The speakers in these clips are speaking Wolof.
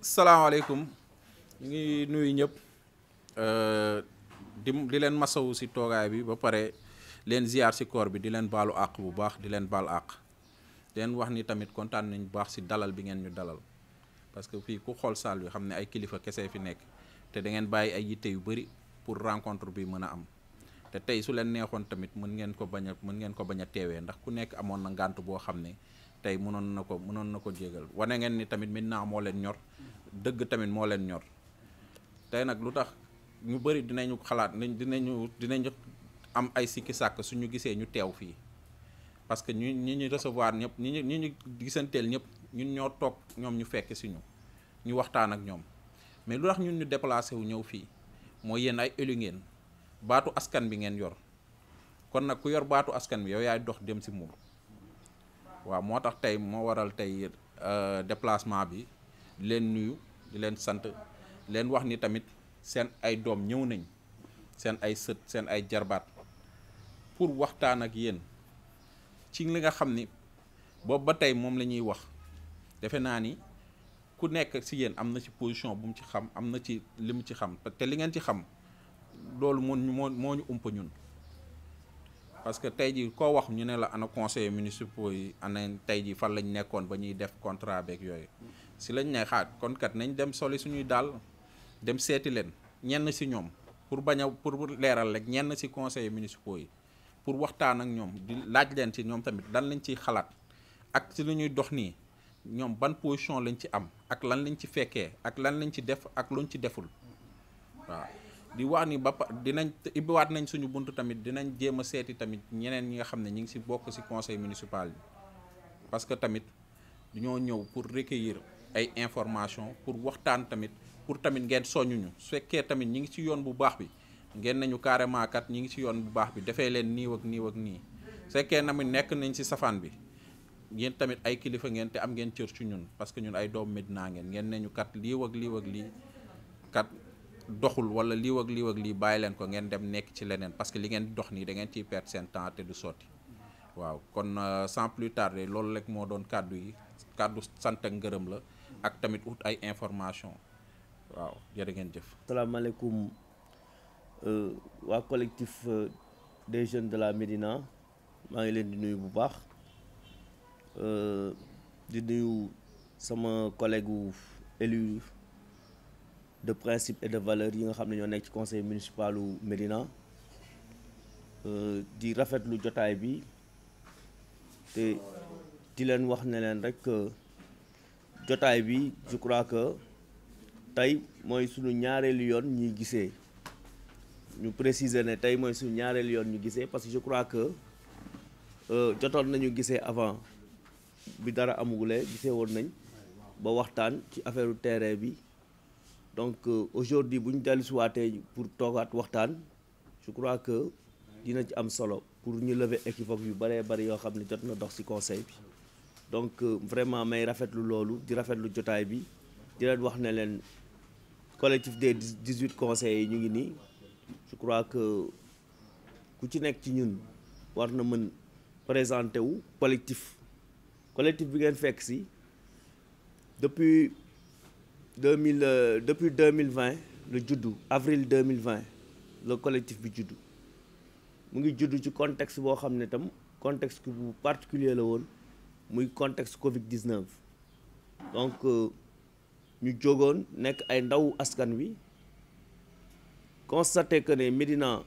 salaamaaleykum ñu ngi nuyu ñëpp di leen masawu si toogaay bi ba pare leen ziar si koor bi di leen baalu àq bu baax di leen baal àq di leen wax ni tamit kontaan nañ bu baax si dalal bi ngeen ñu dalal parce que fii ku xool salle bi xam ne ay kilifa kese fi nekk te da ngeen bàyyi ay yitte yu bëri pour rencontre bi mën a am te tey su leen neexoon tamit mën ngeen ko bañ a teewee ndax ku nekk amoon na ngànt boo xam ne tey mënoon na ko jégal wane ngeen ni tamit maintenant moo leen ñor dëgg tamit moo leen ñor tey nag lu tax ñu bëri dinañu xalaat dinañu am ay sikki sàkk suñu gisee ñu teew fii parce que ñu recevoir ñëpp ñu gisanteel ñëpp ñun ñoo toog ñoom ñu fekk si ñu waxtaan ak ñoom mais lu tax ñun ñu déplacé wu ñëw fii mooy yéen ay élu ngeen baatu askan bi ngeen yor kon nag ku yor baatu askan bi yow yaay dox dem si moom waaw moo tax tey moo waral tey déplacement bi di leen nuyu di leen sant leen wax ni tamit seen ay doom ñëw nañ seen ay sët seen ay jarbaat pour waxtaan ak yéen ci li nga xam ni boobu ba tey moom la ñuy wax defe naa ni ku nekk si yéen am na ci position bu mu ci xam am na ci li mu ci xam te li ngeen ci xam loolu moo ñu umpa ñun parce que tey jii koo wax ñu ne la ana conseillers municipaux yi ana tey jii fan lañ nekkoon ba ñuy def contrat beeg yooyu si lañ ne xaat kon kat nañ dem soli suñuy daal dem seeti leen ñenn si ñoom pour leeral rek ñenn si conseillers municipaux yi pour waxtaan ak ñoom di laaj leen ci ñoom tamit lan lañ ciy xalaat ak ci lu ñuy dox nii ñoom ban position lañ ci am ak lan lañ ci fekkee ak lan lañ ci def ak luñ ci deful waaw. di wax ni dinañ ibbiwaat nañ suñu bunt tamit dinañ jéem a seeti tamit ñeneen ñi nga xam ne ñi ngi ci bokk ci conseil municipal bi parce que tamit ñoo ñëw pour recueillir ay information pour waxtaan tamit pour tamit ngeen soññuñu su fekkee tamit ñi ngi ci yoon bu baax bi ngeen nañu carrément kat ñi ngi ci yoon bu baax bi defee leen nii ak nii ak nii su fekkee tamit nekk nañ ci safaan bi ngeen tamit ay kilifa ngeen te am ngeen cër ci ñun parce que ñun ay doomu Médina ngeen nañu kat lii ak lii kat doxul wala lii ak lii bàyyi leen ko ngeen dem nekk ci leneen parce que li ngeen dox nii da ngeen ciy perdre seen temps te du sotti waaw kon sans plus tarder loolu rek moo doon kàddu yi kàddu sant ak ngërëm la ak tamit ut ay information waaw jërë ngeen jëf. asalaamaaleykum waa collectif des jeunes de la Médina maa ngi leen di nuyu bu baax di nuyu sama collègue élu de principe et de valeur yi nga xam ne ñoo nekk ci conseil municipal u Médina di rafetlu jotaay bi te di leen wax ne leen rek jotaay bi je crois que tey mooy suñu ñaareelu yoon ñuy gisee ñu préciser ne tey mooy suñu ñaareelu yoon ñu gisee parce que je crois que jotoon nañu gisee avant bi dara amugulee gisee woon nañ ba waxtaan ci affaire terrain bi donc aujourd'hui bu ñu dellusiwaatee pour toogaat waxtaan je crois que dina ci am solo pour ñu lever équivoque yu bëree bëri yoo xam ne jot na dox ci conseil bi donc vraiment may rafetlu loolu di rafetlu jotaay bi di leen wax ne leen collectif des 18 conseillers yi ñu ngi nii je crois que ku ci nekk ci ñun war na mën présenter wu collectif bi ngeen fekk ci depuis 2020 la juddu avril 2020 le collectif bi juddu mu ngi juddu ci contexte boo xam ne tam contexte bu particulier la woon muy contexte Covid-19 donc ñu jógoon nekk ay ndaw askan wi constaté que ne Médina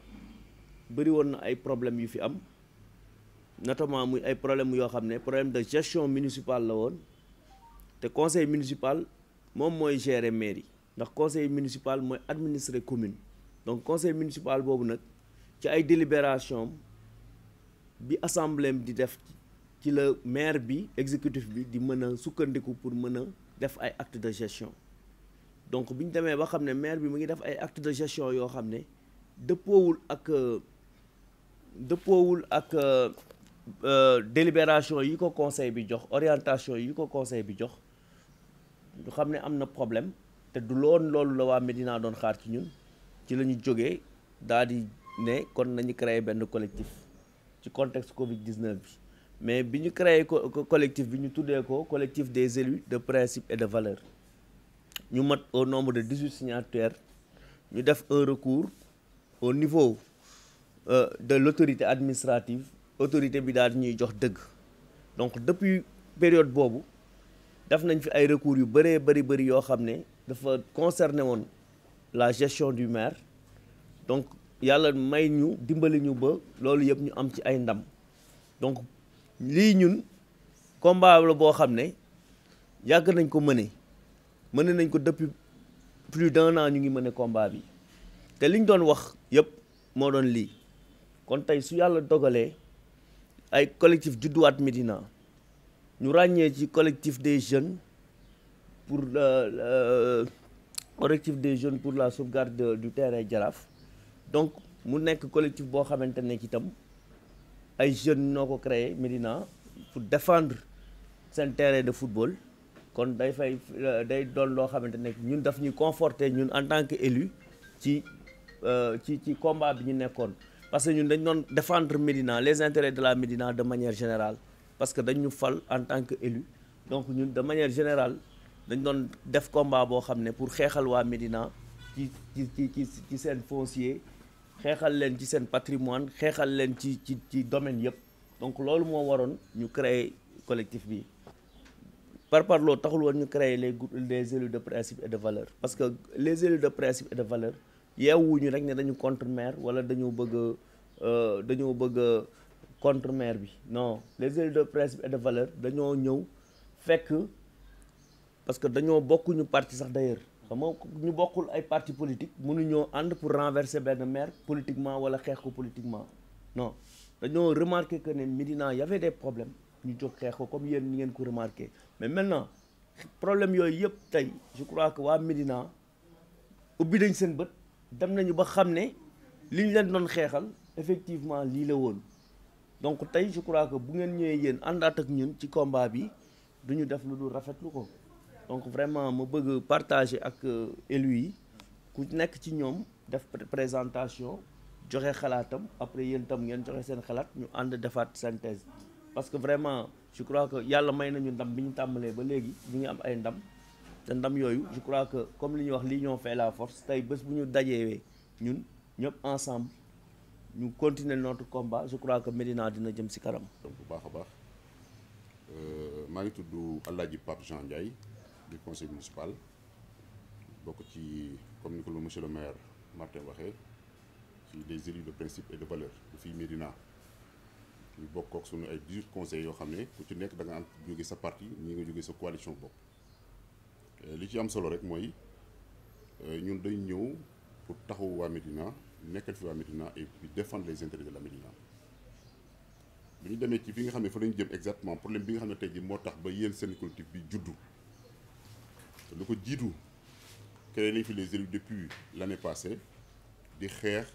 bëri woon na ay problèmes yu fi am notamment muy ay problèmes yoo xam ne problème de gestion municipale la woon te conseil municipal moom mooy gérer mairie ndax conseil municipal mooy administrer commune donc conseil municipal boobu nag ci ay délibération bi assemblée di def ci la maire bi exécutif bi di mën a sukkandiku pour mën a def ay actes de gestion donc bi ñu demee ba xam ne maire bi mu ngi def ay actes de gestion yoo xam ne dëppoowul ak délibération yi ko conseil bi jox orientation yi ko conseil bi jox ñu xam ne am na problème te du loolu la waa Médina doon xaar ci ñun ci la ñu jógee daal di ne kon nañu créer benn collectif ci contexte Covid-19 bi mais bi ñu créé collectif bi ñu tuddee ko collectif des élus de principe et de valeur ñu mat au nombre de 18 signataires ñu def un recours au niveau de l'autorité administrative autorité bi daal ñuy jox dëgg donc depuis période boobu def nañ fi ay recours yu bëree bëri yoo xam ne dafa concerné woon la gestion du maire donc yàlla may ñu dimbali ñu ba loolu yëpp ñu am ci ay ndam donc lii ñun combat la boo xam ne yàgg nañ ko mëne nañ ko depuis plus d'1 an ñu ngi mëne combat bi te liñ doon wax yëpp moo doon lii kon tey su yàlla dogalee ay collectif judduwaat Médina ñu ràññee ci collectif des jeunes pour la sauvegarde du terrain Jaraaf donc mu nekk collectif boo xamante ne itam ay jeunes noo ko créé Médina pour défendre seen terrain de football kon day doon loo xamante ne ñun daf ñuy conforter ñun en tant que élu ci combat bi ñu nekkoon parce que ñun dañ doon défendre Médina les intérêts de la Médina de manière générale parce que dañ ñu fal en tant que élu donc ñun de manière générale dañ doon def combat boo xam ne pour xeexal waa Médina ci seen foncier xeexal leen ci seen patrimoine xeexal leen ci domaine yëpp donc loolu moo waroon ñu créer collectif bi par loolu taxul woon ñu créer les élus de principe et de valeur parce que les élus de principe et de valeur yeewuñu rek ne dañu contre maire wala dañoo bëgg contre maire bi non les élus de principe et de valeur dañoo ñëw fekk parce que dañoo bokkuñu parti sax d'ailleurs xam nga ñu bokkul ay parti politique mënuñoo ànd pour renverser benn maire politiquement wala xeex ko politiquement non dañoo remarqué que ne Médina y avait des problèmes ñu jóg xeex ko comme yéen ni ngeen ko remarqué mais maintenant problème yooyu yëpp tey je crois que waa Médina ubbi nañ seen bët dem nañu ba xam ne li ñu leen doon xeexal effectivement lii la woon donc tey je crois que bu ngeen ñëwee yéen àndaat ak ñun ci combat bi du ñu def lu dul rafetlu ko donc vraiment ma bëgg partager ak élus yi ku nekk ci ñoom def présentation joxe xalaatam après yéen tam ngeen joxe seen xalaat ñu ànd defaat synthèse parce que vraiment je crois que yàlla may nañu ndam bi ñu tàmbalee ba léegi ñu ngi am ay ndam te ndam yooyu je crois que comme li ñuy wax l'union fait la force tey bés bu ñu dajewee ñun ñëpp ensemble ñu continuer notre combat je crois que Médina dina jëm ci kanam. donc bu baax a baax maa ngi tudd Alaaji Pape Jean Ndiaye du conseil municipal bokk ci comme ni ko monsieur le maire Martin waxee ci les élus de principe et de valeur bu fii Médina ñu bokk ak sunu ay 18 conseils yoo xam ne ku ci nekk da nga am jóge sa parti ñi nga jóge sa coalition bopp li ci am solo rek mooy ñun dañ ñëw pour taxawu waa Médina nekkal fi waa Médina et puis défendre les intérêts de la Médina bu ñu demee ci fi nga xam ne fa lañu jëm exactement problème bi nga xam ne tey jii moo tax ba yéen seen collectif bi juddu te lu ko jiitu créé nañ fi les élus depuis l'année passée di xeex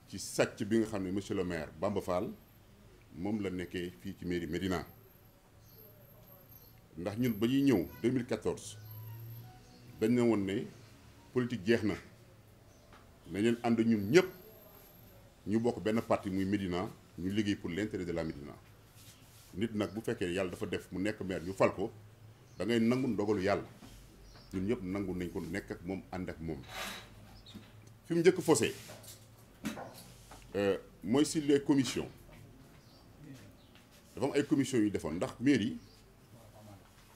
ci sàcc bi nga xam ne monsieur le maire Bamba Fall moom la nekkee fii ci mairie Médina ndax ñun ba ñuy ñëw 2014 dañ ne woon ne politique jeex na nañ leen ànd ñun ñëpp ñu bokk benn parti muy Médina ñu liggéey pour l'intérêt de la Médina nit nag bu fekkee yàlla dafa def mu nekk maire ñu fal ko da ngay nangu ndogalu yàlla ñun ñëpp nangu nañ ko nekk ak moom ànd ak moom fi mu njëkk faussé mooy si les commissions dafa am ay commissions yu defoon ndax mairie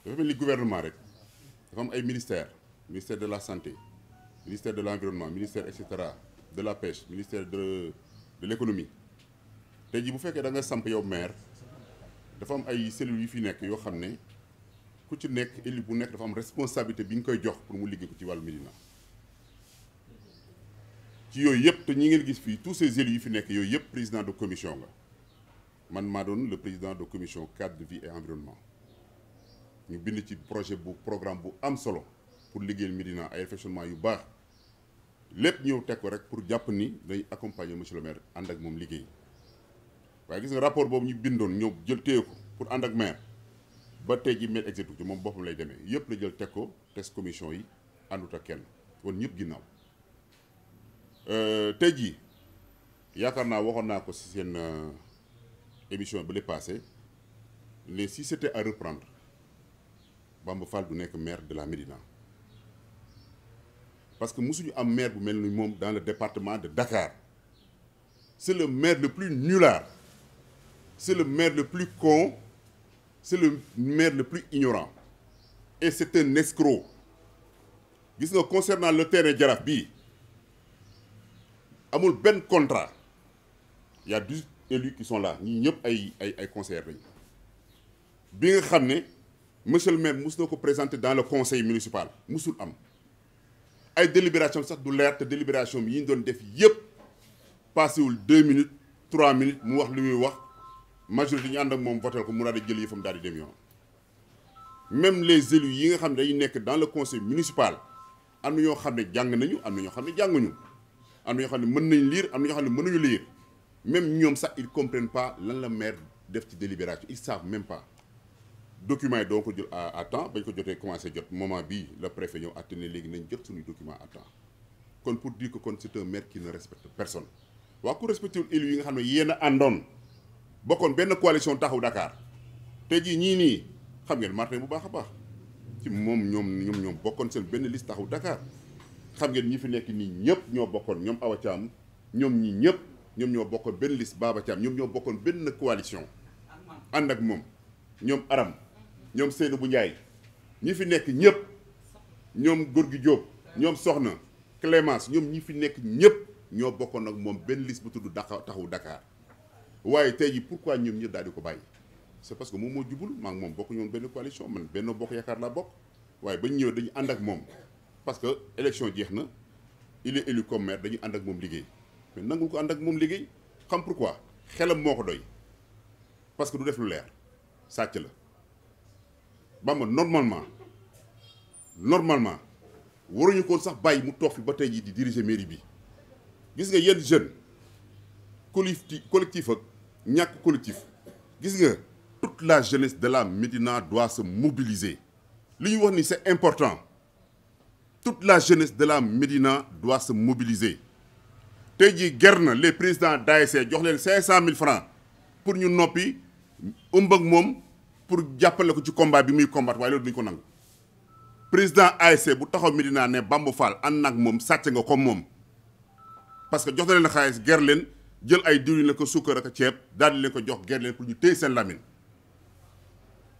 dafa mel ni gouvernement rek dafa am ay ministère de la santé ministère de l'environnement ministère et cetera de la pêche ministère de l'économie tey jii bu fekkee da nga samp yow maire dafa am ay cellules yu fi nekk yoo xam ne ku ci nekk élu bu nekk dafa am responsabilité bi ñu koy jox pour mu liggéey ko ci wàllu Médina ci yooyu yëpp te ñi ngeen gis fii tous ces élus yu fi nekk yooyu yëpp président de commission nga man maa doon le président de commission cadre de vie et environnement ñu bind ci projet bu programme bu am solo pour liggéeyal Médina ay réfectionnement yu baax lépp ñëw teg ko rek pour jàpp ni day accompagner monsieur le maire ànd ak moom liggéey waaye gis nga rapport boobu ñu bindoon ñëw jël téye ko pour ànd ak maire ba tey ji maire exécutif moom boppam lay demee yëpp la jël teg ko test commission yi àndut ak kenn woon ñëpp ginnaaw tey jii yaakaar naa waxoon naa ko ci seen émission ba le passé mais si c'était à reprendre Bamba Fall du nekk maire de la Médina parce que musuñu am maire bu mel ni moom dans le département de Dakar. C'est le maire le plus nulard, c'est le maire le plus con, c'est le maire le plus ignorant. Et c'est un escroc. Gis nga concernant le terrain Jaraaf bii amul benn contrat. Il y a 10 élus qui sont là ñii ñëpp ay conseillers lañu. Bi nga xam ne monsieur le maire mus na ko présenter dans le conseil municipal musul am ay délibération sax du leer te délibération bi yi ñu doon def yëpp passé wul 2 minutes 3 minutes mu wax li muy wax majorité ñu ànd ak moom voté ko mu daal di jël yëfam daal di dem yoon. Même les élus yi nga xam ne dañuy nekk dans le conseil municipal am na ñoo xam ne jàng nañu am na ñoo xam ne jànguñu am na ñoo xam ne mën nañ lire am na ñoo xam ne mënuñu lire même ñoom sax ils comprennent pas lan la maire def ci délibération ils savent même pas. Documents yi doo ko jël à temps bañ ko jotee commencé jot moment bii le préfet ñëw àtte ne léegi nañ jot suñuy documents à temps kon pour dire que kon c'est un maire qui ne respecte personne. waa ku respecté wul élus yi nga xam ne yéen a àndoon bokkoon benn coalition taxawu Dakar tey jii ñii nii xam ngeen Martin bu baax a baax ci moom ñoom bokkoon seen benn liste taxawu Dakar xam ngeen ñi fi nekk nii ñëpp ñoo bokkoon ñoom Awa Thiam ñoom ñii ñëpp ñoom ñoo bokkoon benn liste Baba Thiam ñoom ñoo bokkoon benn coalition ànd ak moom ñoom Aram ñoom Seydou bu Ndiaye ñi fi nekk ñëpp ñoom Gorgui Diop ñoom Soxna Clémence ñoom ñi fi nekk ñëpp ñoo bokkoon ak moom benn liste bu tudd taxawu Dakar waaye tey jii pourquoi ñoom ñëpp daal di ko bàyyi c'est parce que moom moo jubul maa ngi moom bokk ñoom benn coalition man benn bokk yaakaar laa bokk waaye bañ ñëwee dañu ànd ak moom parce que élection jeex na il est élu comme maire dañuy ànd ak moom liggéey mais nangul ko ànd ak moom liggéey xam pourquoi xelam moo ko doy parce que du def lu leer sàcc la Bamba normalement waruñu ko sax bàyyi mu toog fi ba tey jii di diriger mairie bi gis nga yenn jeune collectif ak ñàkk collectif gis nga toute la jeunesse de la Médina doit se mobiliser li ñu wax ni c'est important toute la jeunesse de la Médina doit se mobiliser tey jii ger na les présidents d'ASC jox leen 500 000 francs pour ñu noppi ëmb ak moom pour jàppale ko ci combat bi muy combattre waaye loolu duñu ko nangu président ASC bu taxaw Médina ne Bamba Fall ànd nag moom sàcc nga comme moom parce que jox na leen xaalis ger leen jël ay diwlin la ko sukkar ak ceeb daal di leen ko jox ger leen pour ñu téye seen lamine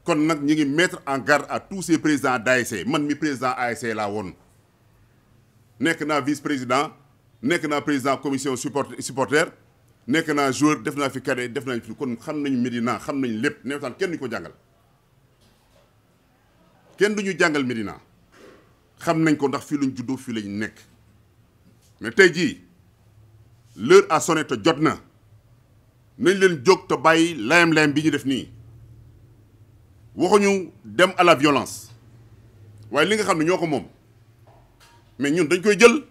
kon nag ñu ngi mettre en garde à tous ces présidents d'ASC man mi président ASC laa woon nekk naa vice président nekk naa président commission supporter nekk naa joueur def naa fi cadet def naa fi kon xam nañu Médina xam nañu lépp newetaan kenn duñu ko jàngal kenn duñu jàngal Médina xam nañ ko ndax fii lañ juddoo fii lañ nekk mais tey jii l'heure a sonné te jot na nañ leen jóg te bàyyi layam-layam bi ñu def nii waxuñu dem à la violence waaye li nga xam ne ñoo ko moom mais ñun dañ koy jël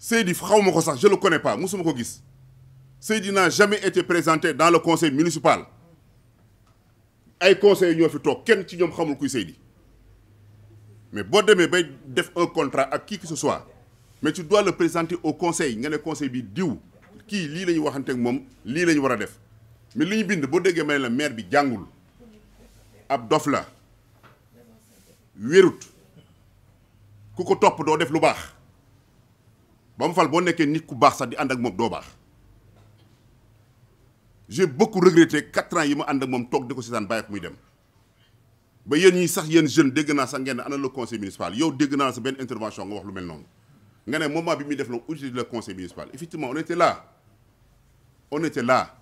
Seydi xaw ma ko sax je le connais pas musuma ko gis Seydi n'a jamais été présenté dans le conseil municipal ay conseils ñoo fi toog kenn ci ñoom xamul kuy Seydi mais boo demee bay def un contrat ak qui que ce soit mais tu dois le présenter au conseil nga ne conseil bi diw kii lii la ñu waxante ak moom lii la ñu war a def mais li ñu bind boo déggee ma ne la maire bi jàngul ab dof la wérut ku ko topp doo def lu baax Bamba Fall boo nekkee nit ku baax sax di ànd ak moom doo baax j'ai beaucoup regretté 4 ans yi ma ànd ak moom toog di ko seetaan bàyyi ko muy dem ba yéen ñi sax yéen jeune dégg naa sax ngeen ne ana le conseil municipal yow dégg naa sa benn intervention nga wax lu mel noonu nga ne moment bi muy def loolu utiliser le conseil municipal effectivement on était là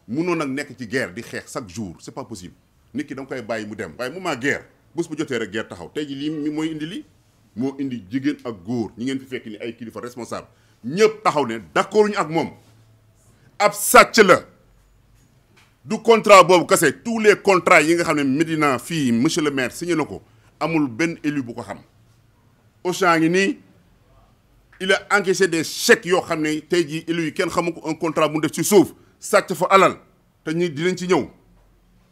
mënoon nag nekk ci guerre di xeex chaque jour c'est pas possible nit ki da nga koy bàyyi mu dem waaye moment guerre bés bu jotee rek guerre taxaw tey ji lii mooy indi lii moo indi jigéen ak góor ñi ngeen fi fekk ni ay kilifa responsable ñëpp taxaw ne d'accord ñu ak moom ab sàcc la du contrat boobu kese tous les contrats yi nga xam ne Médina fii monsieur le maire signé na ko amul benn élu bu ko xam Auchan ngi nii il a encaissé des chèques yoo xam ne tey jii élu yi kenn xamu ko un contrat bu def ci suuf sàcc fa alal te ñi dinañ ci ñëw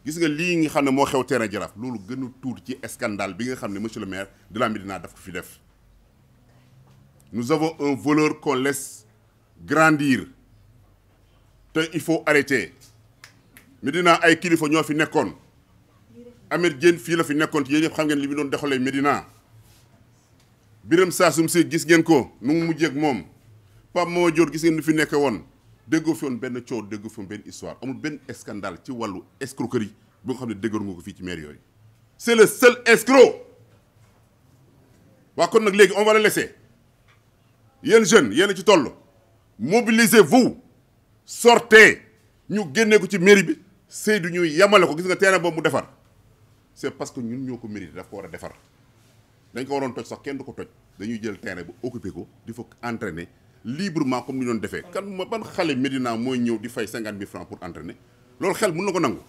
gis nga lii nga xam ne moo xew terrain Jaraaf loolu gën a tuur ci scandale bi nga xam ne monsieur le maire de la Médina daf ko fi def nous avons un voleur qu'on laisse grandir te il faut arrêter Médina ay kilifa ñoo fi nekkoon Ahmed Diène fii la fi nekkoon te yéen ñëpp xam ngeen li mu doon doxalee Médina Birame Sassoum Sy gis ngeen ko nu mu mujjee ak moom Pape Mama Diop gis ngeen ni fi nekk woon déggoo fi woon benn coow déggoo fi woon benn histoire amul benn scandale ci wàllu escroquerie bu nga xam ne déggoon nga ko fii ci maire yooyu c'est le seul escroc. waa kon nag léegi on va le laisser yéen jeunes yéen a ci toll mobilisez-vous sortez ñu génnee ko ci mairie bi Seydou ñuy yamale ko gis nga terrain boobu mu defar c'est parce que ñun ñoo ko mérité daf ko war a defar dañ ko waroon toj sax kenn du ko toj dañuy jël terrain bu occupé ko di fa entraîner librement comme ni doon defee kan ma ban xale Médina mooy ñëw di fay 50 000 francs pour entraîner loolu xel mën na ko nangu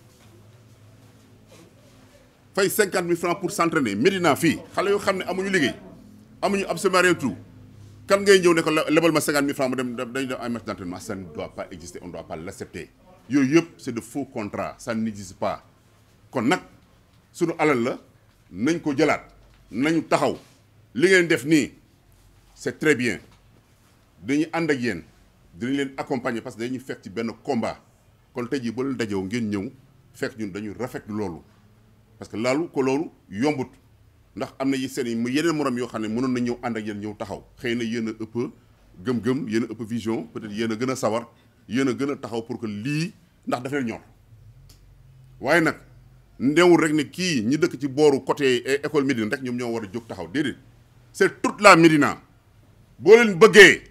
fay 50 000 francs pour s'entraîner Médina fii xale yoo xam ne amuñu liggéey amuñu absolument rien tout kan ngay ñëw ne ko lebal ma 50 000 francs mu dem dañu def un match d'entraînement ça ne doit pas exister on ne doit pas l'accepter yooyu yëpp c'est de faux contrats ça n'existe pas kon nag suñu alal la nañ ko jëlaat nañu taxaw li ngeen def nii c'est très bien dañuy ànd ak yéen dinañ leen accompagner parce que dañuy fekk ci benn combat kon tey jii ba leen dajew ngeen ñëw fekk ñun dañuy rafetlu loolu parce que loolu yombut ndax am na yi seen yi yeneen morom yoo xam ne mënoon na ñëw ànd ak yéen ñëw taxaw xëy na yéen a ëpp gëm-gëm yéen a ëpp vision peut-être yéen a gën a sawar yéen a gën a taxaw pour que lii ndax daf leen ñor waaye nag ndewul rek ne kii ñi dëkk ci booru côté école Médina rek ñoom ñoo war a jóg taxaw déedéet c'est toute la Médina boo leen bëggee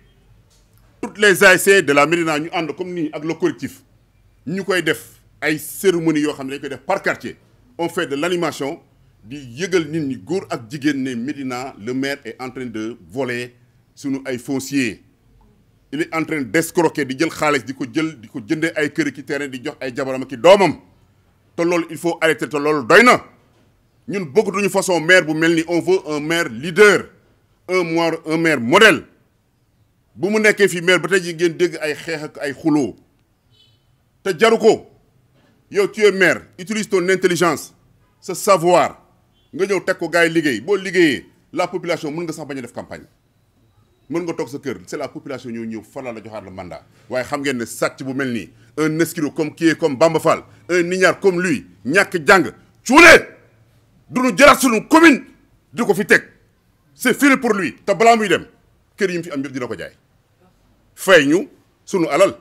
toutes les ASC de la Médina ñu ànd comme nii ak le collectif ñu koy def ay cérémonie yoo xam ne dañ koy def par quartier on fait de l'animation di yëgal nit ñi góor ak jigéen ne Médina le maire est en train de voler sunu ay foncier il est en train d'escroquer di jël xaalis di ko jëndee ay kër ki terrain di jox ay jabaram ki doomam te loolu il faut arrêter te loolu doy na ñun bëggatuñu façon maire bu mel ni on veut un maire leader un maire modèle bu mu nekkee fii maire ba tey ji ngeen dégg ay xeex ak ay xuloo te jaru ko yow tu es maire utilise ton intelligence sa savoir nga ñëw teg ko gars yi liggéey boo liggéeyee la population mën nga sax bañ a def campagne mën nga toog sa kër c'est la population ñëw falal la joxaat la mandat waaye xam ngeen ne sàcc bu mel nii un escroc comme Bamba Fall un ignare comme lui ñàkk jàng cuune duñu jëlaat suñu commune di ko fi teg c'est fini pour lui te balaa muy dem kër yi mu fi am yëpp dina ko jaay fay ñu sunu alal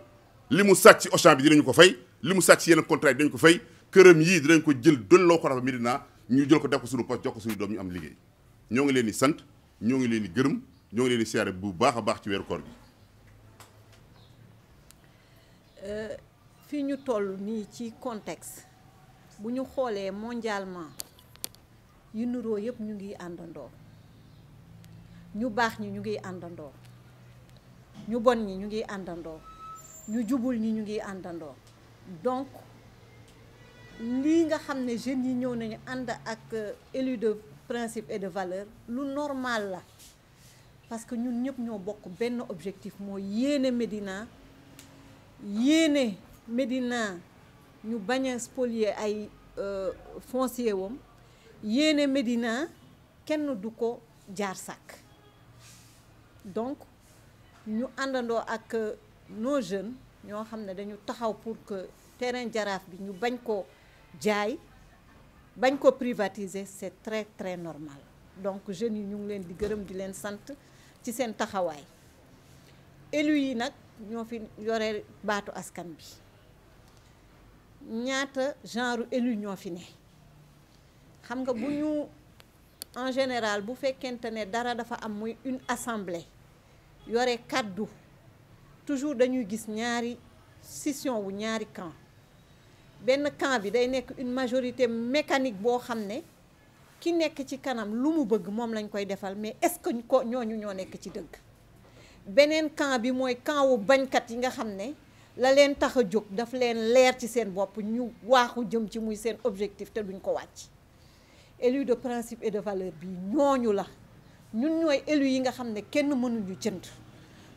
li mu sàcc ci Auchan bi dinañu ko fay li mu sàcc ci yeneen contrat yi dinañ ko fay këram yii dinañ ko jël doon loo ko rafa Médina ñu jël ko def ko suñu poste jox ko suñu doom ñu am liggéey ñoo ngi leen di sant ñoo ngi leen di gërëm ñoo ngi leen di siyaare bu baax a baax ci weeru koor gi. fii ñu toll nii ci contexte bu ñu xoolee mondialement yu nuroo yëpp ñu ngi àndandoo ñu baax ñi ñu ngi àndandoo ñu bon ñi ñu ngi àndandoo ñu jubul ñi ñu ngi àndandoo donc lii nga xam ne jeunes yi ñëw nañu ànd ak élus de principe et de valeur lu normal la parce que ñun ñëpp ñoo bokk benn objectif mooy yéene Médina ñu bañ a spolier ay foncier wam yéene Médina kenn du ko jaar sàkk donc ñu àndandoo ak nos jeunes ñoo xam ne dañu taxaw pour que terrain Jaraaf bi ñu bañ ko jaay bañ ko privatiser c'est très très normal donc jeunes yi ñu ngi leen di gërëm di leen sant ci seen taxawaay élus yi nag ñoo fi yore baatu askan bi ñaata genre élu ñoo fi ne xam nga bu ñu en général bu fekkente ne dara dafa am muy une assemblée yore kàddu toujours dañuy gis ñaari scission wu ñaari camp benn camp bi day nekk une majorité mécanique boo xam ne ki nekk ci kanam lu mu bëgg moom lañ koy defal mais est-ce que ko ñooñu ñoo nekk ci dëgg beneen camp bi mooy camp wu bañkat yi nga xam ne la leen tax a jóg daf leen leer ci seen bopp ñu waaxu jëm ci muy seen objectif te duñ ko wàcc élu de principe et de valeur bi ñooñu la ñun ñooy élu yi nga xam ne kenn mënuñu jënd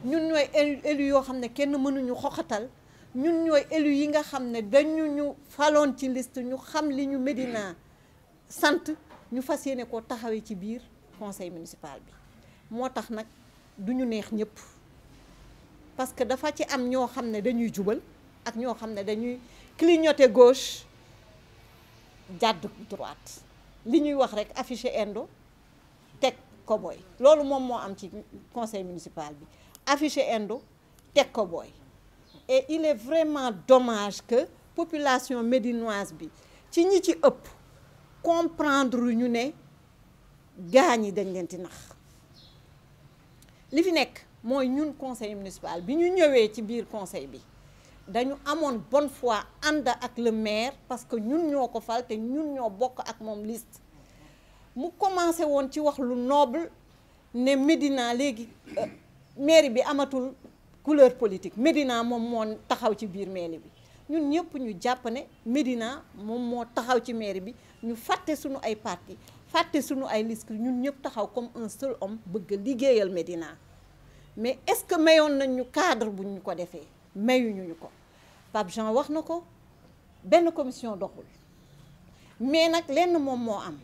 ñun ñooy élu yoo xam ne kenn mënuñu xoxatal ñun ñooy élu yi nga xam ne dañu ñu faloon ci liste ñu xam li ñu Médina sant ñu fas yéene ko taxawee ci biir conseil municipal bi moo tax nag du ñu neex ñëpp parce que dafa ci am ñoo xam ne dañuy jubal ak ñoo xam ne dañuy clignoter gauche jàdd droite li ñuy wax rek afficher indo teg Koboy loolu moom moo am ci conseil municipal bi affiché Endo teg Koboy et il est vraiment dommage que population médinoise bi ci ñi ci ëpp comprendre ñu ne gaañ yi dañ leen di nax li fi nekk mooy ñun conseil municipal bi ñu ñëwee ci biir conseil bi dañu amoon bonne foi ànd ak le maire parce que ñun ñoo ko fal te ñun ñoo bokk ak moom liste mu commencé woon ci wax lu noble ne Médina léegi mairie bi amatul couleur politique Médina moom moo taxaw ci biir mairie bi ñun ñëpp ñu jàpp ne Médina moom moo taxaw ci mairie bi ñu fàtte suñu ay parti fàtte suñu ay liste ñun ñëpp taxaw comme un seul homme bëgg a liggéeyal Médina mais est-ce que mayoon nañ ñu cadre bu ñu ko defee mayuñu ñu ko Pape Jean wax na ko benn commission doxul mais nag lenn moom moo am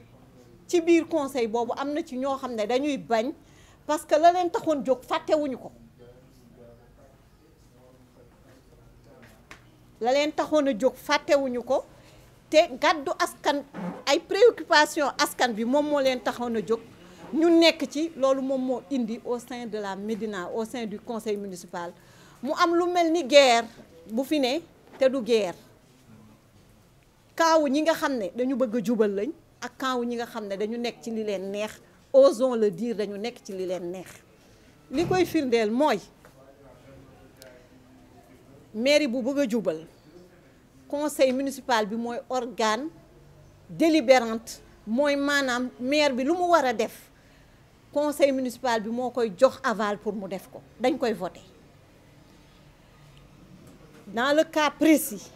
ci biir conseil boobu am na ci ñoo xam ne dañuy bañ parce que la leen taxoon jóg fàttewuñu ko la leen taxoon a jóg fàttewuñu ko te gàddu askan ay préoccupation askan bi moom moo leen taxoon a jóg ñu nekk ci loolu moom moo indi au sein de la Médina au sein du conseil municipal mu am lu mel ni guerre bu fi ne te du guerre kaawu ñi nga xam ne dañu bëgg a jubal lañ ak kaawu ñi nga xam ne dañu nekk ci li leen neex osons le dire dañu nekk ci li leen neex li koy firndeel mooy mairie bu bëgg a jubal conseil municipal bi mooy organe délibérante mooy maanaam maire bi lu mu war a def conseil municipal bi moo koy jox aval pour mu def ko dañ koy voter dans le cas précis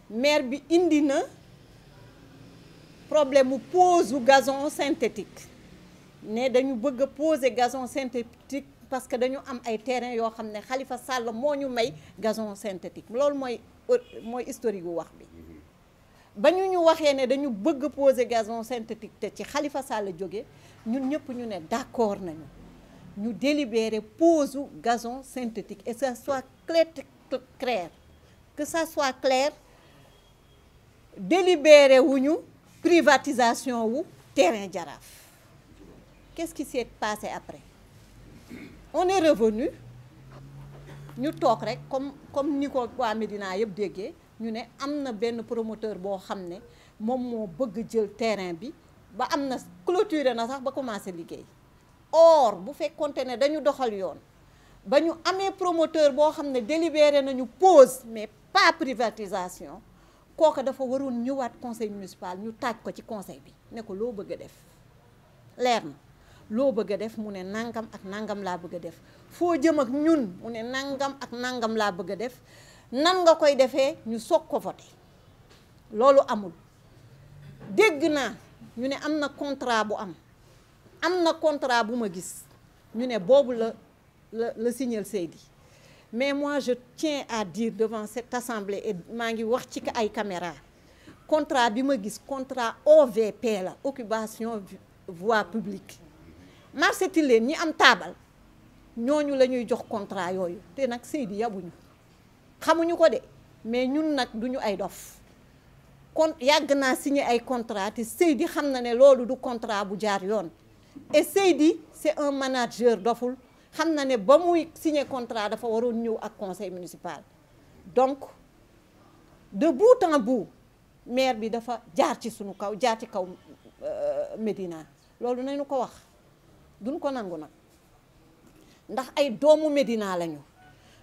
maire bi indi na problème mu pose u gazon synthétique ne dañu bëgg a poser gazon synthétique parce que dañu am ay terrain yoo xam ne Khalifa Sall moo ñu may gazon synthétique loolu mooy historique gu wax bi ba ñu waxee ne dañu bëgg poser gazon synthétique te ci Khalifa Sall jóge ñun ñëpp ñu ne d'accord nañu ñu délibérer pose u gazon synthétique et ça soit clair que ça soit clair délibéré wuñu privatisation wu terrain Jaraaf qu'est-ce qui s'est passé après on est revenu ñu toog rek comme ni ko waa Médina yëpp déggee ñu ne am na benn promoteur boo xam ne moom moo bëgg jël terrain bi ba am na clôturé na sax ba commencé liggéey or bu fekkonte ne dañu doxal yoon ba ñu amee promoteur boo xam ne délibéré nañu pause mais pas privatisation kooka dafa waroon ñëwaat conseil municipal ñu taaj ko ci conseil bi ne ko loo bëgg a def leer na loo bëgg a def mu ne nangam ak nangam laa bëgg a def foo jëm ak ñun mu ne nangam ak nangam laa bëgg a def nan nga koy defee ñu soog ko voté loolu amul dégg naa ñu ne am na contrat bu am na contrat bu ma gis ñu ne boobu la signal Seydi mais moi je tiens à dire devant cette assemblée et maa ngi wax ci ay caméra contrat bi ma gis contrat OVP la occupation voie publique marché Tilène ñi am taabal ñooñu la ñuy jox contrat yooyu te nag Seydi yabuñu xamuñu ko de mais ñun nag duñu ay dof kon yàgg naa signé ay contrat te Seydi xam na ne loolu du contrat bu jaar yoon et Seydi c'est un manager doful xam na ne ba muy signé contrat dafa waroon ñëw ak conseil municipal donc de bout en bout maire bi dafa jaar ci sunu kaw jaar ci kaw Médina loolu nañu ko wax duñ ko nangu nag ndax ay doomu Médina lañu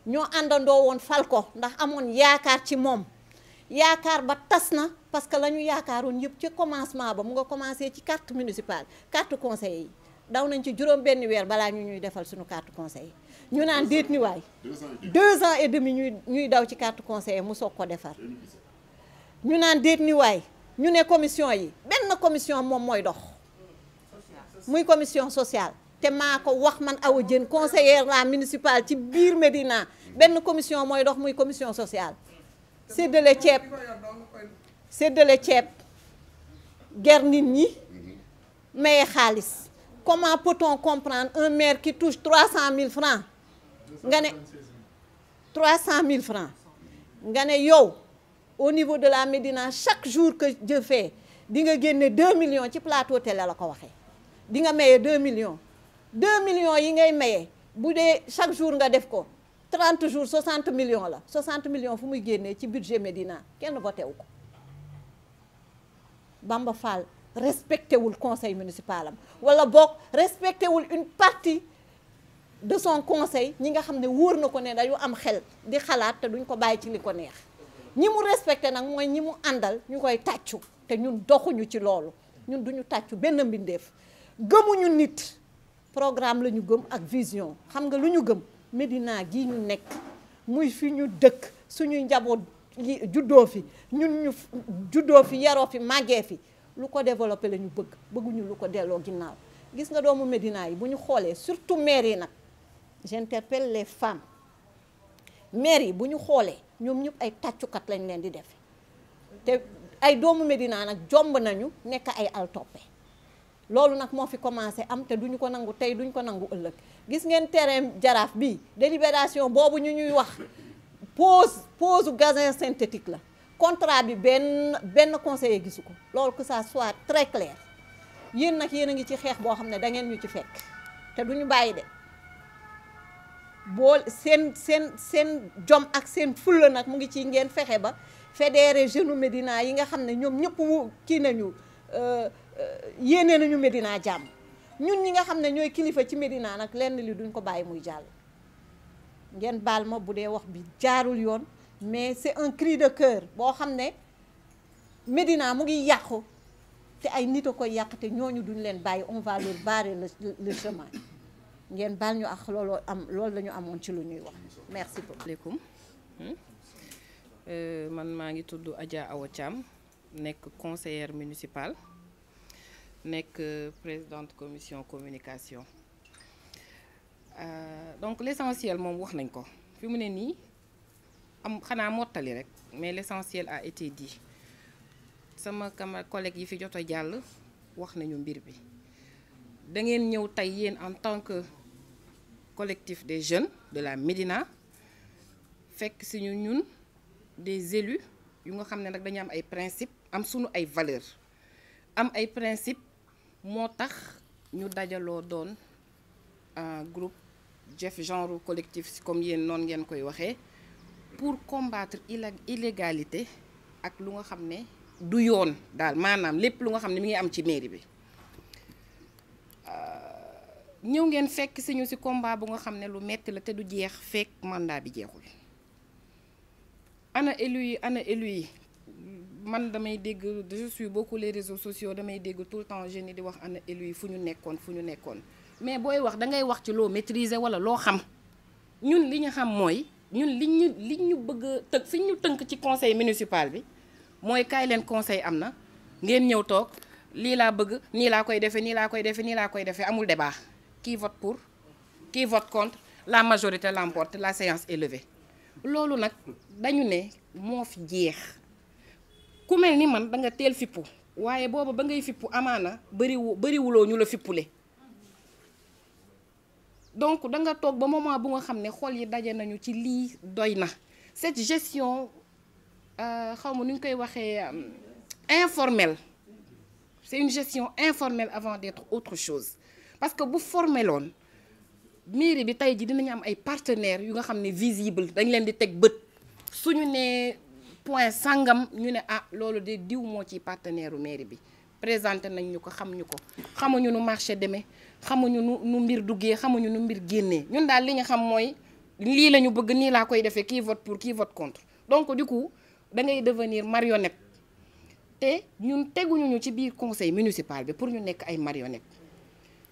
ñoo àndandoo woon fal ko ndax amoon yaakaar ci moom yaakaar ba tas na parce que la ñu yaakaaroon yëpp ci commencement ba mu nga commencé ci carte municipale carte conseiller yi daw nañ ci juróom benn weer balaa ñu ñuy defal suñu carte conseiller ñu naan déet ni waay 2 ans et demi ñuy daw ci carte conseiller mu soog ko defar ñu naan déet ni waay ñu ne commission yi benn commission moom mooy dox muy commission sociale te maa ko wax man Awa Diène conseillère la municipale ci biir Médina benn commission mooy dox muy commission sociale séddale ceeb ger nit ñi maye xaalis comment peut-on comprendre un maire qui touche 300 000 francs nga ne 300 000 francs nga ne yow au niveau de la Médina chaque jour que je fais di nga génne 2 millions ci plateau télé la ko waxee di nga maye 2 millions 2 millions yi ngay maye bu dee chaque jour nga def ko 30 jours 60 millions la 60 millions fu muy génnee ci budget Médina kenn voté wu ko Bamba Fall respecté wul conseil municipal am wala boog respecté wul une partie de son conseil ñi nga xam ne wóor na ko ne dañu am xel di xalaat te duñ ko bàyyi ci li ko neex ñi mu respecté nag mooy ñi mu àndal ñu koy tàccu te ñun doxuñu ci loolu ñun duñu tàccu benn mbindeef gëmuñu nit programme la ñu gëm ak vision xam nga lu ñu gëm Médina gii ñu nekk muy fi ñu dëkk suñuy njaboot yi juddoo fi ñun ñu juddoo fi yaroo fi màggee fi lu ko développé la ñu bëgguñu lu ko delloo ginnaaw gis nga doomu Médina yi bu ñu xoolee surtout maire yi nag j'interpelle les femmes maire yi bu ñu xoolee ñoom ñëpp ay tàccukat lañ leen di def te ay doomu Médina nag jomb nañu nekk ay altoppe loolu nag moo fi commencé am te duñu ko nangu tey duñ ko nangu ëllëg gis ngeen terrain Jaraaf bii délibération boobu ñu ñuy wax pose gazon synthétique la contrat bi benn conseiller gisu ko loolu que ça soit très clair yéen nag yéen a ngi ci xeex boo xam ne da ngeen ñu ci fekk te duñu bàyyi de bool seen jom ak seen fulla nag mu ngi ci ngeen fexe ba fédéré jeunes Médina yi nga xam ne ñoom ñëpp kii nañu yéene nañu Médina jàmm ñun ñi nga xam ne ñooy kilifa ci Médina nag lenn li duñ ko bàyyi muy jàll ngeen baal ma bu dee wax bi jaarul yoon mais c'est un cri de cœur boo xam ne Médina mu ngi yàqu te ay nit a koy yàq te ñooñu duñ leen bàyyi on va leur barrer le chemin ngeen baal ñu ak loolu la ñu amoon ci lu ñuy wax merci beaucoup. Asalaamaaleykum man maa ngi tudd Adja Awa Thiam nekk conseillère municipale nekk présidente commission communication donc l'essentiel moom wax nañ ko fi mu ne nii am xanaa mottali rek mais l'essentiel a été dit sama collègue yi fi jot a jàll wax nañu mbir bi da ngeen ñëw tey yéen en tant que collectif des jeunes de la Médina fekk si ñun des élus yu nga xam ne nag dañu am ay principes am sunu ay valeurs am ay principes moo tax ñu dajaloo doon un groupe jef genre collectif comme yéen noonu ngeen koy waxee pour combattre illégalité ak lu nga xam ne du yoon daal maanaam lépp lu nga xam ne mi ngi am ci mairie bi ñëw ngeen fekk si ñu ci combat bu nga xam ne lu metti la te du jeex fekk mandat bi jeexul ana élu yi man damay dégg je suis beaucoup les réseaux sociaux damay dégg tout le temps jeunes yi di wax ana élu yi fu ñu nekkoon mais booy wax da ngay wax ci loo maîtriser walla loo xam ñun li ñu xam mooy ñun li ñu bëgg a tënk fi ñu tënk ci conseil municipal bi mooy kaay leen conseil am na ngeen ñëw toog lii laa bëgg nii laa koy defee amul débat qui vote pour qui vote contre la majorité l'emporte la séance est levée loolu nag dañu ne moo fi jeex ku mel ni man da nga teel fippu waaye booba ba ngay fippu amaana bëriwuloo ñu la fippule donc da nga toog ba moment bu nga xam ne xol yi daje nañu ci lii doy na cette gestion xaw ma nu ñu koy waxee informelle c'est une gestion informelle avant d'être autre chose parce que bu formeloon mairie bi tey ji dinañu am ay partenaires yu nga xam ne visible dañ leen di teg bët suñu ne point sangam ñu ne ah loolu de diw moo ci partenaire u mairie bi présenté nañ ñu ko xamuñu nu marché demee xamuñu nu mbir duggee xamuñu nu mbir génnee ñun daal li ñu xam mooy lii la ñu bëgg nii laa koy defee kii vote pour kii vote contre donc du coup da ngay devenir marionnette te ñun teguñu ñu ci biir conseil municipal bi pour ñu nekk ay marionnette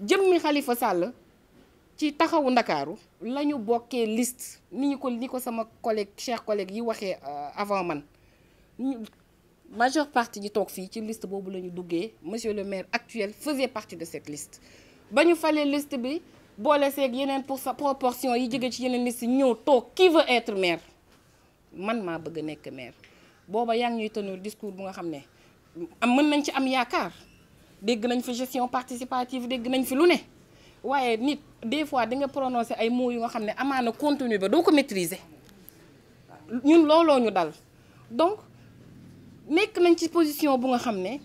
jëmmi Khalifa Sall ci taxawu Ndakaaru la ñu bokkee liste ni ko sama chers collègues yi waxee avant man majeure partie ji toog fii ci liste boobu la ñu duggee monsieur le maire actuel faisait partie de cette liste ba ñu falee liste bi boole seeg yeneen pour sa proportion yi jóge ci yeneen liste ñëw toog qui veut être maire man maa bëgg a nekk maire booba yaa ngi ñuy tenir discours bu nga xam ne mën nañ ci am yaakaar dégg nañ fi gestion participative dégg nañ fi lu ne waaye nit des fois di nga prononcer ay mots yu nga xam ne amaana contenu ba doo ko maîtriser ñun looloo ñu dal donc nekk nañ ci position bu nga xam ne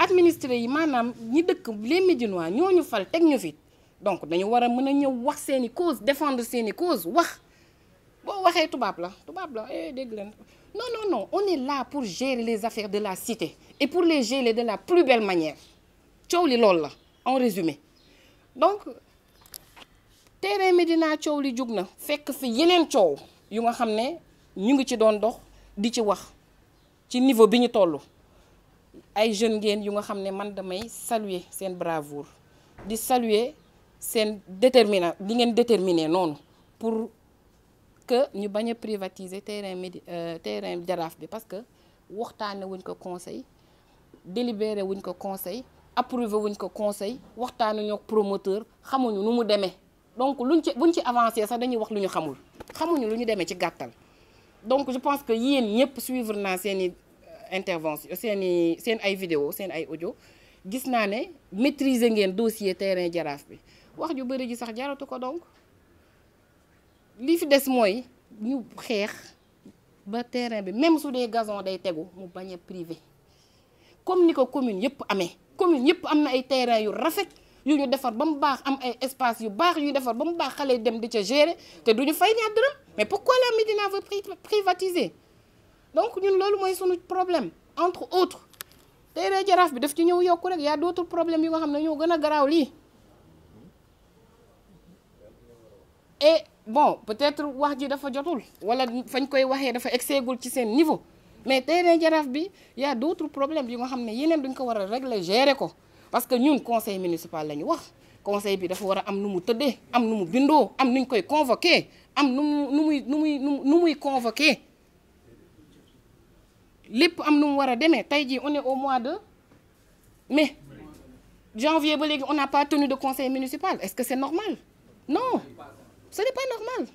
administré yi maanaam ñi dëkk les Médinois ñoo ñu fal teg ñu fi donc dañu war a mën a ñëw wax seeni cause défendre seeni cause wax boo waxee tubaab la dégg leen non on est là pour gérer les affaires de la cité et pour les gérer de la plus belle manière coow li loolu la en résumé donc terrain Médina coow li jug na fekk fi yeneen coow yu nga xam ne ñu ngi ci doon dox di ci wax ci niveau bi ñu toll ay jeunes ngeen yu nga xam ne man damay saluer seen bravoure di saluer seen li ngeen déterminé noonu pour que ñu bañ a privatiser terrain Jaraaf bi parce que waxtaane wuñ ko conseil délibéré wuñ ko conseil approuvé wuñ ko conseil waxtaane ñoo promoteur xamuñu nu mu demee donc buñ ci avancé sax dañuy wax lu ñu xamuñu lu ñu demee ci gàttal donc je pense que yéen ñëpp suivre naa seeni intervention seen ay vidéo seen ay audio gis naa ne maîtriser ngeen dossier terrain Jaraaf bi wax ju bëri ji sax jaratu ko donc li fi des mooy ñu xeex ba terrain bi même su dee gazon day tegu mu bañ a privé comme ni ko commune yëpp amee commune yëpp am na ay terrain yu rafet yu ñu defar ba mu baax am ay espace yu baax yu ñu defar ba mu baax xale dem di ca gérer te duñu fay ñaar dërëm mais pourquoi la Médina veut privatiser donc ñun loolu mooy sunu problème entre autres terrain Jaraaf bi daf ci ñëw yokku rek y a d'autres problèmes yu nga xam ne ñoo gën a garaaw lii et bon peut-être wax ji dafa jotul wala fañ koy waxee dafa exégul ci seen niveau mais terrain Jaraaf bi y a d'autres problèmes yu nga xam ne yeneen duñ ko war a régler gérer ko parce que ñun conseil municipal la ñu wax conseil bi dafa war a am nu mu tëddee am nu mu bindoo am nuñ koy convoquer am nu muy convoquer lépp am nu mu war a demee tey jii on est au mois de mai janvier ba léegi on n'a pas tenu de conseil municipal est-ce que c'est normal non ce n'est pas normal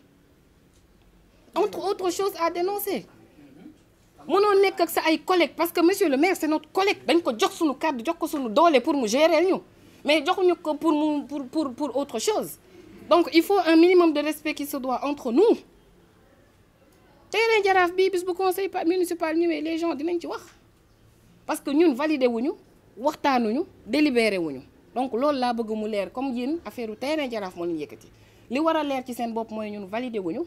entre autres choses à dénoncer mënoo nekk ak sa ay collègues parce que monsieur le maire c'est notre collègue dañ ko jox suñu kàddu jox ko suñu doole pour mu gérer ñu mais joxuñu ko pour autre chose donc il faut un minimum de respect qui se doit entre nous terrain Jaraaf bii bis bu conseil municipal ñëwee les gens dinañ ci wax parce que ñun validé wuñu waxtaanuñu délibéré wuñu donc loolu laa bëgg mu leer comme yéen affaire u terrain Jaraaf moo leen yëkkati li war a leer ci seen bopp mooy ñun validé wuñu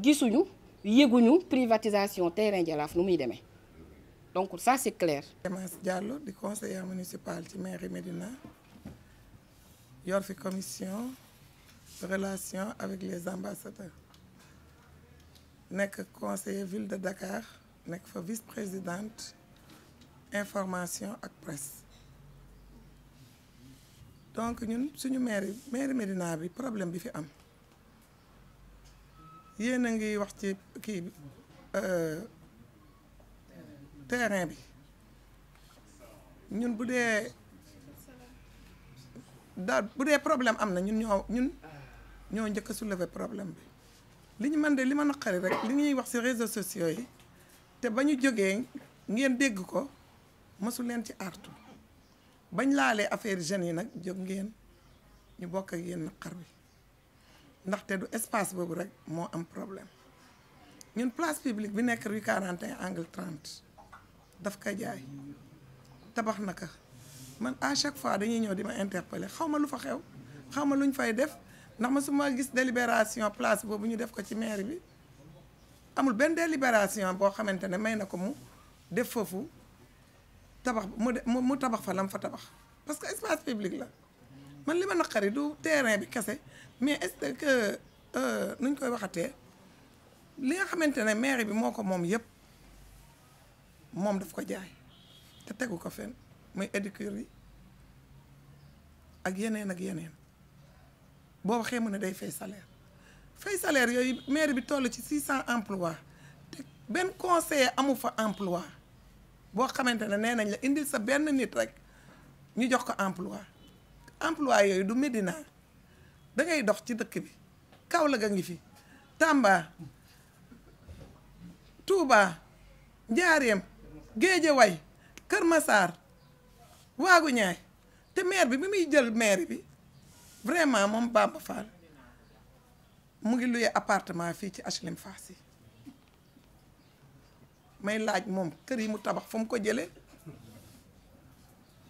gisuñu yëguñu privatisation terrain Jaraaf nu muy demee donc ça c'est clair. Clémence Diallo di conseillère municipale ci mairie Médina yor fi commission de relations avec les ambassadeurs nekk conseiller ville de Dakar nekk fa vice-présidente information ak presse donc ñun suñu mairie Médina bi problème bi fi am yéen a ngi wax ci kii bi terrain bi ñun bu dee problème am na ñun ñoo njëkk a soulever problème bi li ma naqari rek li ñuy wax ci réseaux sociaux yi te ba ñu jógee ngeen dégg ko mësu leen ci artu bañ laalee affaire jeunes yi nag jóg ngeen ñu bokk ak yéen naqar bi ndaxte du espace boobu rek moo am problème ñun place publique bi nekk rue 41 angle 30 daf ko jaay tabax naka man à chaque fois dañuy ñëw di ma interpeller xaw ma lu fa xew xaw ma luñ fay def ndax ma su ma gis délibération place boobu ñu def ko ci mairie bi amul benn délibération boo xamante ne may na ko mu def foofu tabax mu tabax fa lam fa tabax parce que espace public la man li ma naqari du terrain bi kese mais est-ce que nuñ koy waxatee li nga xamante ne mairie bi moo ko moom yëpp moom daf ko jaay te tegu ko fenn muy éducure yi ak yeneen boo waxee mu ne day fay salaire yooyu mairie bi toll ci 600 emplois te benn conseiller amu fa emploi boo xamante ne nee nañ la indil sa benn nit rek ñu jox ko emploi yooyu du Médina da ngay dox ci dëkk bi Kaolack a ngi fi Tamba Touba Njaareem Géejawaay Kër Massar Waagu Ñaay te maire bi muy jël maire bi vraiment moom Bamba Fall mu ngi luye appartement fii ci HLM Fass yi may laaj moom kër yi mu tabax fu mu ko jëlee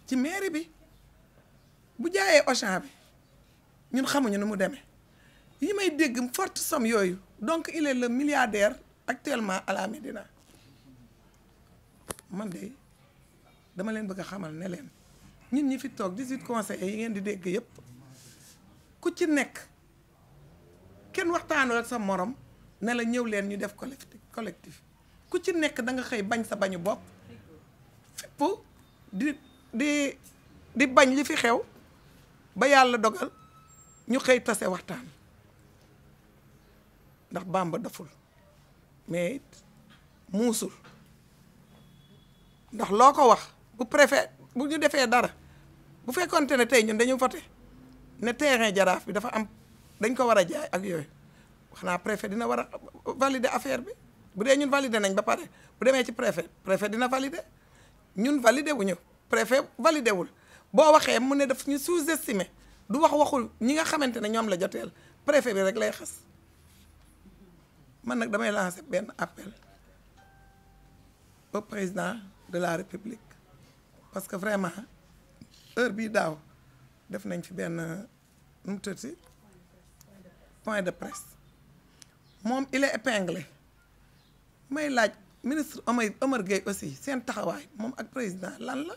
ci mairie bi bu jaayee Auchan bi ñun xamuñu nu mu demee yi may dégg forte somme yooyu donc il est le milliardaire actuellement à la Médina man de dama leen bëgg a xamal ne leen ñun ñi fi toog 18 conseillers yi ngeen di dégg yépp ku ci nekk kenn waxtaanul ak sa morom ne la ñëw leen ñu def collectif ku ci nekk da nga xëy bañ sa bañu bopp fépp di bañ li fi xew ba yàlla dogal ñu xëy tase waxtaan ndax Bamba daful mais it muusul ndax loo ko wax bu préfet bu ñu defee dara bu fekkonte ne tey ñun dañu voté ne terrain Jaraaf bi dafa am dañ ko war a jaay ak yooyu wax naa préfet dina war a valider affaire bi bu dee ñun valider nañ ba pare bu demee ci préfet dina valider ñun valider wuñu préfet valider wul boo waxee mu ne daf ñu sous-estimer du waxul ñi nga xamante ne ñoom la joteel préfet bi rek lay xas man nag damay lancer benn appel au président de la République parce que vraiment heure bii daaw def nañ fi benn nu mu tëddi point de presse moom il est épinglé may laaj ministre Omar Gueye aussi seen taxawaay moom ak président lan la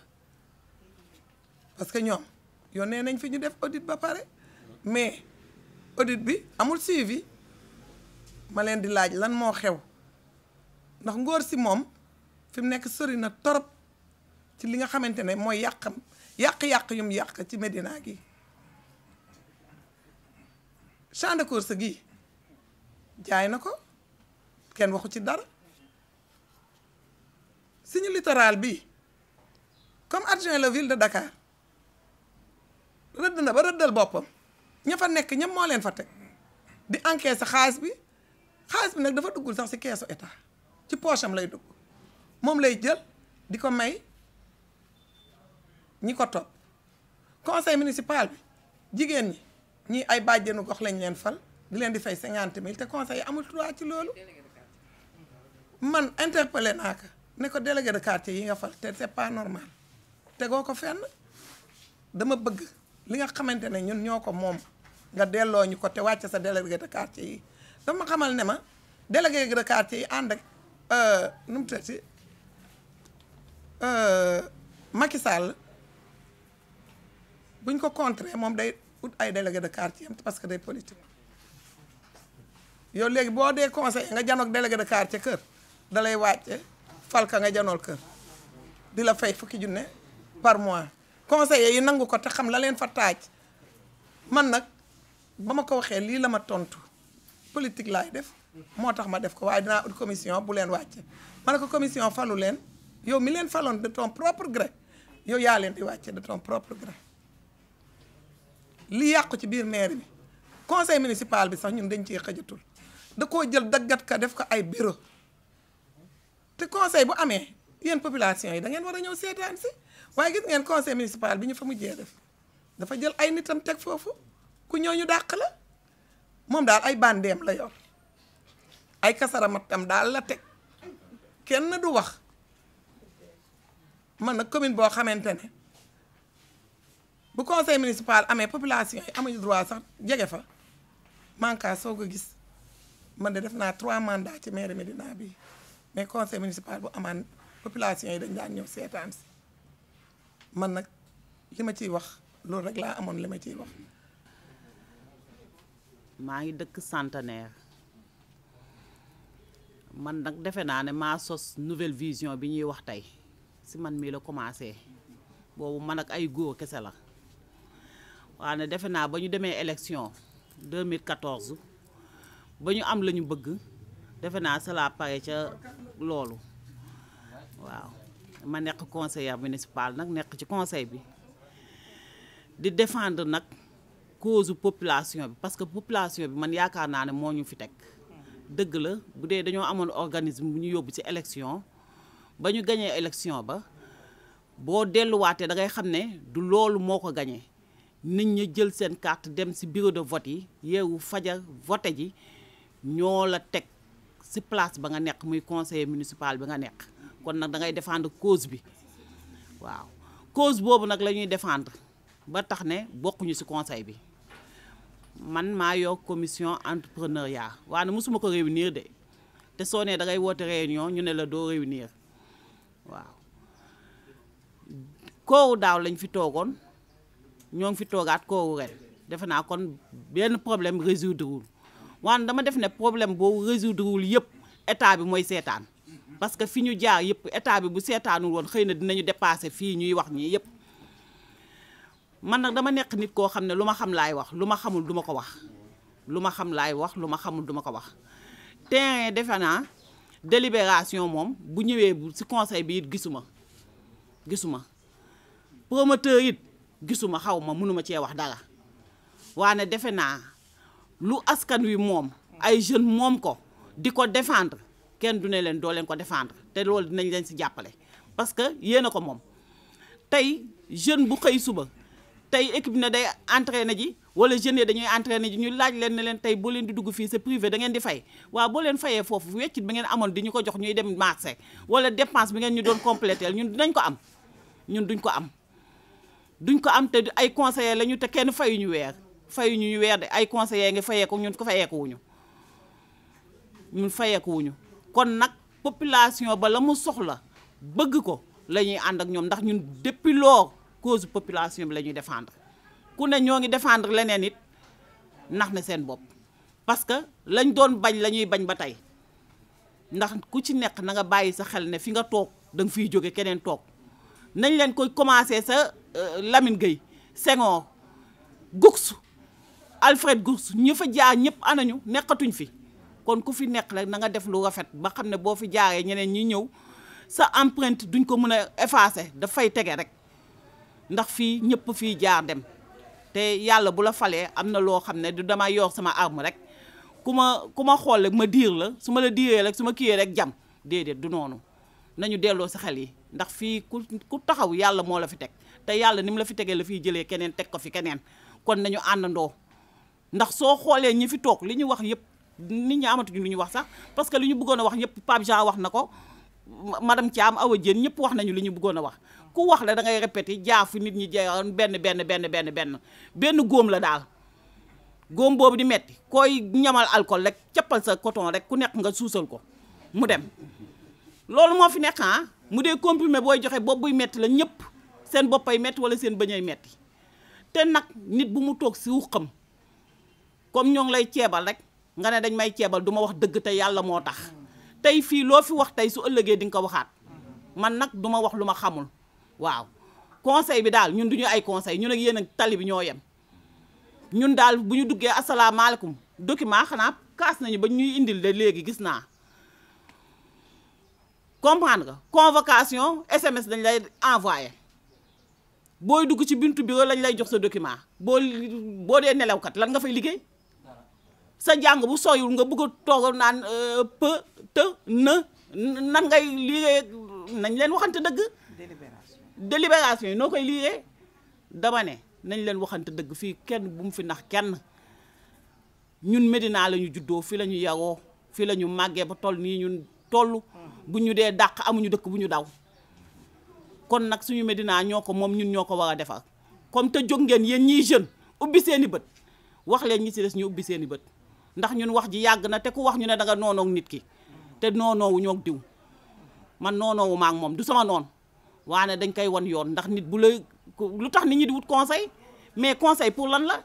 parce que ñoom yónnee nañ fi ñu def audit ba pare mais audit bi amul suivi ma leen di laaj lan moo xew ndax ngóor si moom fi mu nekk sori na torop ci li nga xamante ne mooy yàq yum yàq ci Médina gi champ de course gi jaay na ko kenn waxu ci dara suñu littoral bi comme adjoint la ville de Dakar rëdd na ba rëddal boppam ña fa nekk ñam moo leen fa teg di encaisser xaalis bi nag dafa duggul sax ci keesu état ci poche am lay dugg moom lay jël di ko may ñi ko topp conseil municipal bi jigéen ñi ñii ay bàjjenu gox lañ leen fal di leen di fay 50 000 te conseil amul droit ci loolu man interpellé naa ko ne ko délégué de quartier yi nga fal te c'est pas normal tegoo ko fenn dama bëgg li nga xamante ne ñun ñoo ko moom nga delloo ñu ko te wàcce sa délégué de quartier yi dama xamal ne ma délégué de quartier yi ànd ak nu mu tëddi Macky Sall buñ ko contrer moom day ut ay délégué de quartier parce que day politique yow léegi boo dee conseil nga janoog délégué de quartier kër da lay wàcce falka nga janool kër di la fay fukki junne par mois conseillers yi nangu ko te xam la leen fa taaj man nag ba ma ko waxee lii la ma tontu politique laay def moo tax ma def ko waaye dinaa ut commission bu leen wàcce ma ne ko commission falu leen yow mi leen faloon de ton propre gré yow yaa leen di wàcce de ton propre gré li yàqu ci biir mairie bi conseil municipal bi sax ñun dañ ciy xëjatul da koo jël daggat ka def ko ay bureau te conseil bu amee yéen population yi da ngeen war a ñëw seetaan si waaye gis ngeen conseil municipal bi ñu fa mujjee def dafa jël ay nitam teg foofu ku ñëw ñu dàq la moom daal ay bandeem la yor ay kasaramatam daal la teg kenn du wax man nag commune boo xamante ne bu conseil municipal amee population yi amuñu droit sax jege fa manka soo ko gis man de def naa 3 mandats ci mairie Médina bi mais conseil municipal bu amaan population yi dañ daan ñëw seetaan si man nag li ma ciy wax loolu rek laa amoon li ma ciy wax. maa ngi dëkk Centenaire man nag defe naa ne maa sos nouvelle vision bi ñuy wax tey si man mii la commencé boobu man ak ay góor kese la waaye ne defe naa ba ñu demee élection 2014 ba ñu am la ñu bëgg defe naa c'est la pare ca loolu waaw ma nekk conseillère municipal nag nekk ci conseil bi di défendre nag cause population bi parce que population bi man yaakaar naa ne moo ñu fi teg dëgg la bu dee dañoo amoon organisme bu ñu yóbbu ci élection ba ñu gañee élection ba boo delluwaatee da ngay xam ne du loolu moo ko gañee nit ñi jël seen carte dem ci bureau de vote yi yeewu fajar vote ji ñoo la teg ci place ba nga nekk muy conseiller municipal bi nga nekk kon nag da ngay défendre cause bi waaw cause boobu nag la ñuy défendre ba tax ne bokkuñu ci conseil bi man maa yor commission entrepreneuriat waaye mosuma ko réunir de te soo nee da ngay woote réunion ñu ne la doo réunir waaw koowu daaw lañ fi toogoon ñoo ngi fi toogaat koowu ren defe naa kon benn problème résoudre wul waaye dama def ne problème boobu résoudre wul yëpp état bi mooy seetaan parce que fi ñu jaar yëpp état bi bu seetaanul woon xëy na dinañu dépasser fii ñuy wax ñii yëpp man nag dama nekk nit koo xam ne lu ma xam laay wax lu ma xamul duma ko wax lu ma xam laay wax lu ma xamul duma ko wax terrain defe naa délibération moom bu ñëwee ci conseil bi it gisuma promoteur it gisuma xaw ma mënuma cee wax dara waane defe naa lu askan wi moom ay jeunes moom ko di ko défendre kenn du ne leen doo leen ko défendre te loolu dinañ leen ci jàppale parce que yéen a ko moom tey jeune bu xëy suba tey équipe ne day entraîné ji wala jeunes yi dañuy entraîné ji ñu laaj leen ne leen tey boo leen di dugg fii c'est privé da ngeen di fay waaw boo leen fayee foofu weccit bi ngeen amoon di ñu ko jox ñuy dem marché wala dépense bi ngeen ñu doon compléter ñun dinañ ko am ñun duñ ko am te ay conseillers lañu te kenn fayuñu weer de ay conseillers ngi fayeeku ñun ko fayeekuwuñu kon nag population ba la mu soxla bëgg ko la ñuy ànd ak ñoom ndax ñun depuis lors cause population bi la ñuy défendre ku ne ñoo ngi défendre leneen it nax na seen bopp parce que lañ doon bañ la ñuy bañ ba tey ndax ku ci nekk na nga bàyyi sa xel ne fi nga toog da nga fiy jóge keneen toog nañ leen koy commencé sa Lamine Gueye Senghor Goux Alfred Goux ñu fa jaar ñëpp anañu nekkatuñ fi kon ku fi nekk rek na nga def lu rafet ba xam ne boo fi jaaree ñeneen ñi ñëw sa empreinte duñ ko mën a effacer dafay tege rek ndax fii ñëpp fii jaar dem te yàlla bu la falee am na loo xam ne du dama yor sama arme rek ku ma xool rek ma diir la su ma la diiree rek su ma kiyee rek jam déedéet du noonu nañu delloo si xel yi ndax fii ku taxaw yàlla moo la fi teg te yàlla ni mu la fi tegee la fiy jëlee keneen teg ko fi keneen kon nañu àndandoo ndax soo xoolee ñi fi toog li ñu wax yëpp nit ñi amatuñu lu ñu wax sax parce que li ñu bëggoon a wax yëpp Pape Jean wax na ko madame Thiam Awa Diène ñëpp wax nañu li ñu bëggoon a wax ku wax la da ngay répété jaar fi nit ñi jeexoon benn góom la daal góom boobu di metti koy ñamal alcool rek cappal sa coton rek ku nekk nga suusal ko mu dem loolu moo fi nekk mu dee comprimé booy joxe bopp buy metti la ñëpp seen boppay metti wala seen bëñay metti te nag nit bu mu toog si wuxam comme ñoo ngi lay ceebal rek nga ne dañ may ceebal du ma wax dëgg te yàlla moo tax tey fii loo fi wax tey su ëllëgee di nga ko waxaat man nag du ma wax lu ma xamul waaw conseil bi daal ñun duñu ay conseil ñun ak yéen ak tali bi ñoo yem ñun daal bu ñu duggee asalaamaaleykum document xanaa kaas nañu ba ñuy indil de léegi gis naa comprendre nga convocation SMS dañ lay envoyé booy dugg ci buntu bureau lañ lay jox sa document boo dee nelawkat lan nga fay liggéey sa jàng bu sooyul nga bëgg a toog naan nan ngay liggéey nañ leen waxante dëgg délibération yi noo koy liggéey dama ne nañ leen waxante dëgg fii kenn bu mu fi nax kenn ñun Médina la ñu juddoo fi la ñu yaroo fi la ñu màggee ba toll nii ñun toll bu ñu dee dàq amuñu dëkk bu ñu daw kon nag suñu Médina ñoo ko moom ñun ñoo ko war a defar comme te jóg ngeen yéen ñiy jeune ubbi seeni bët wax leen ñi ci des ñu ubbi seeni bët ndax ñun wax ji yàgg na te ku wax ñu ne danga noonoog nit ki te noonoowu ñoog diw man noonoowu maak moom du sama noon waane dañ koy wan yoon ndax nit bu la lu tax nit ñi di wut conseil mais conseil pour lan la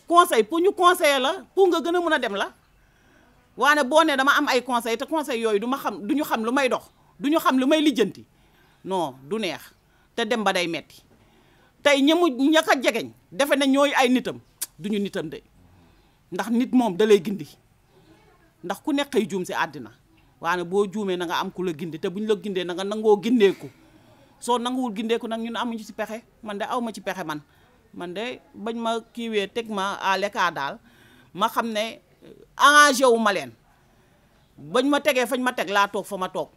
conseil pour ñu conseiller la pour nga gën a mën a dem la waane boo ne dama am ay conseil te conseil yooyu du ñu xam lu may dox du ñu xam lu may lijjanti non du neex te dem ba day metti tey ña ko jegeñ defe ne ñooy ay nitam duñu nitam de ndax nit moom da lay gindi ndax ku nekk ay juum si àddina waane boo juumee na nga am ku la gindi te buñ la gindee na nga nangoo gindeeku soo nanguwul gindeeku nag ñun amuñu ci pexe man de aw ma ci pexe man de bañ ma kiiwee teg ma à l'écart daal ma xam ne arrangé wu ma leen bañ ma tegee fañ ma teg laa toog fa ma toog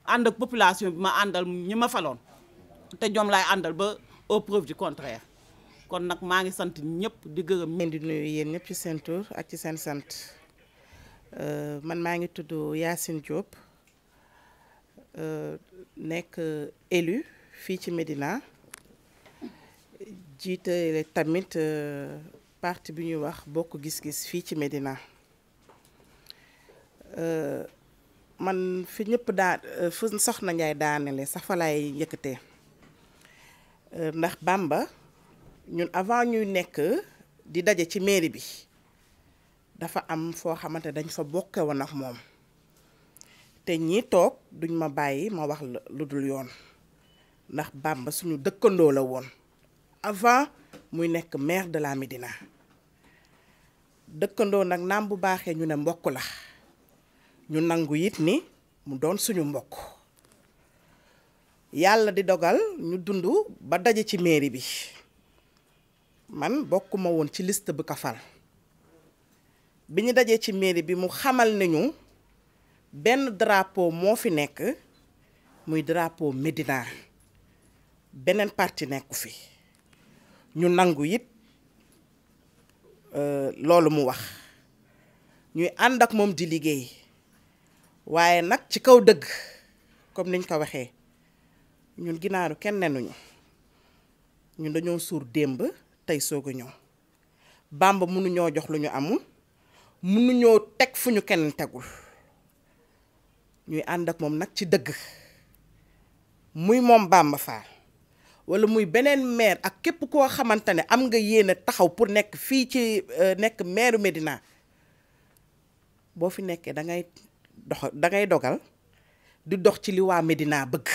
ànd ak population bi ma àndal ñi ma faloon te ñoom laay àndal ba aux preuves du contraire kon nag maa ngi sant ñëpp di gërëm. leen di nuyu yéen ñëpp ci seen tur ak ci seen sant man maa ngi tudd Yacine Diop nekk élu fii ci Médina jiite tamit parti bi ñuy wax bokk gis-gis fii ci Médina man fi ñëpp fu Soxna Ndiaye daanele sax fa laay yëkkatee ndax Bamba ñun avant ñuy nekk di daje ci mairie bi dafa am foo xamante dañ fa bokke woon ak moom te ñi toog duñ ma bàyyi ma wax lu dul yoon ndax Bamba suñu dëkkandoo la woon avant muy nekk maire de la Médina dëkkandoo nag naam bu baaxee ñu ne mbokk la ñu nangu it ni mu doon suñu mbokk yàlla di dogal ñu dund ba daje ci mairie bi man bokkuma woon ci liste bu ko fal bi ñu dajee ci mairie bi mu xamal nañu benn drapeau moo fi nekk muy drapeau Médina beneen parti nekku fi ñu nangu it loolu mu wax ñuy ànd ak moom di liggéey waaye nag ci kaw dëgg comme niñ ko waxee ñun ginaaru kenn nenuñu ñun dañoo suur démb tey soog a ñëw Bamba mënuñoo jox lu ñu amul mënuñoo teg fu ñu kenn tegul ñuy ànd ak moom nag ci dëgg muy moom Bamba Fall wala muy beneen maire ak képp koo xamante ne am nga yéene taxaw pour nekk fii ci nekk maire Médina boo fi nekkee dangay dogal di dox ci li waa Médina bëgg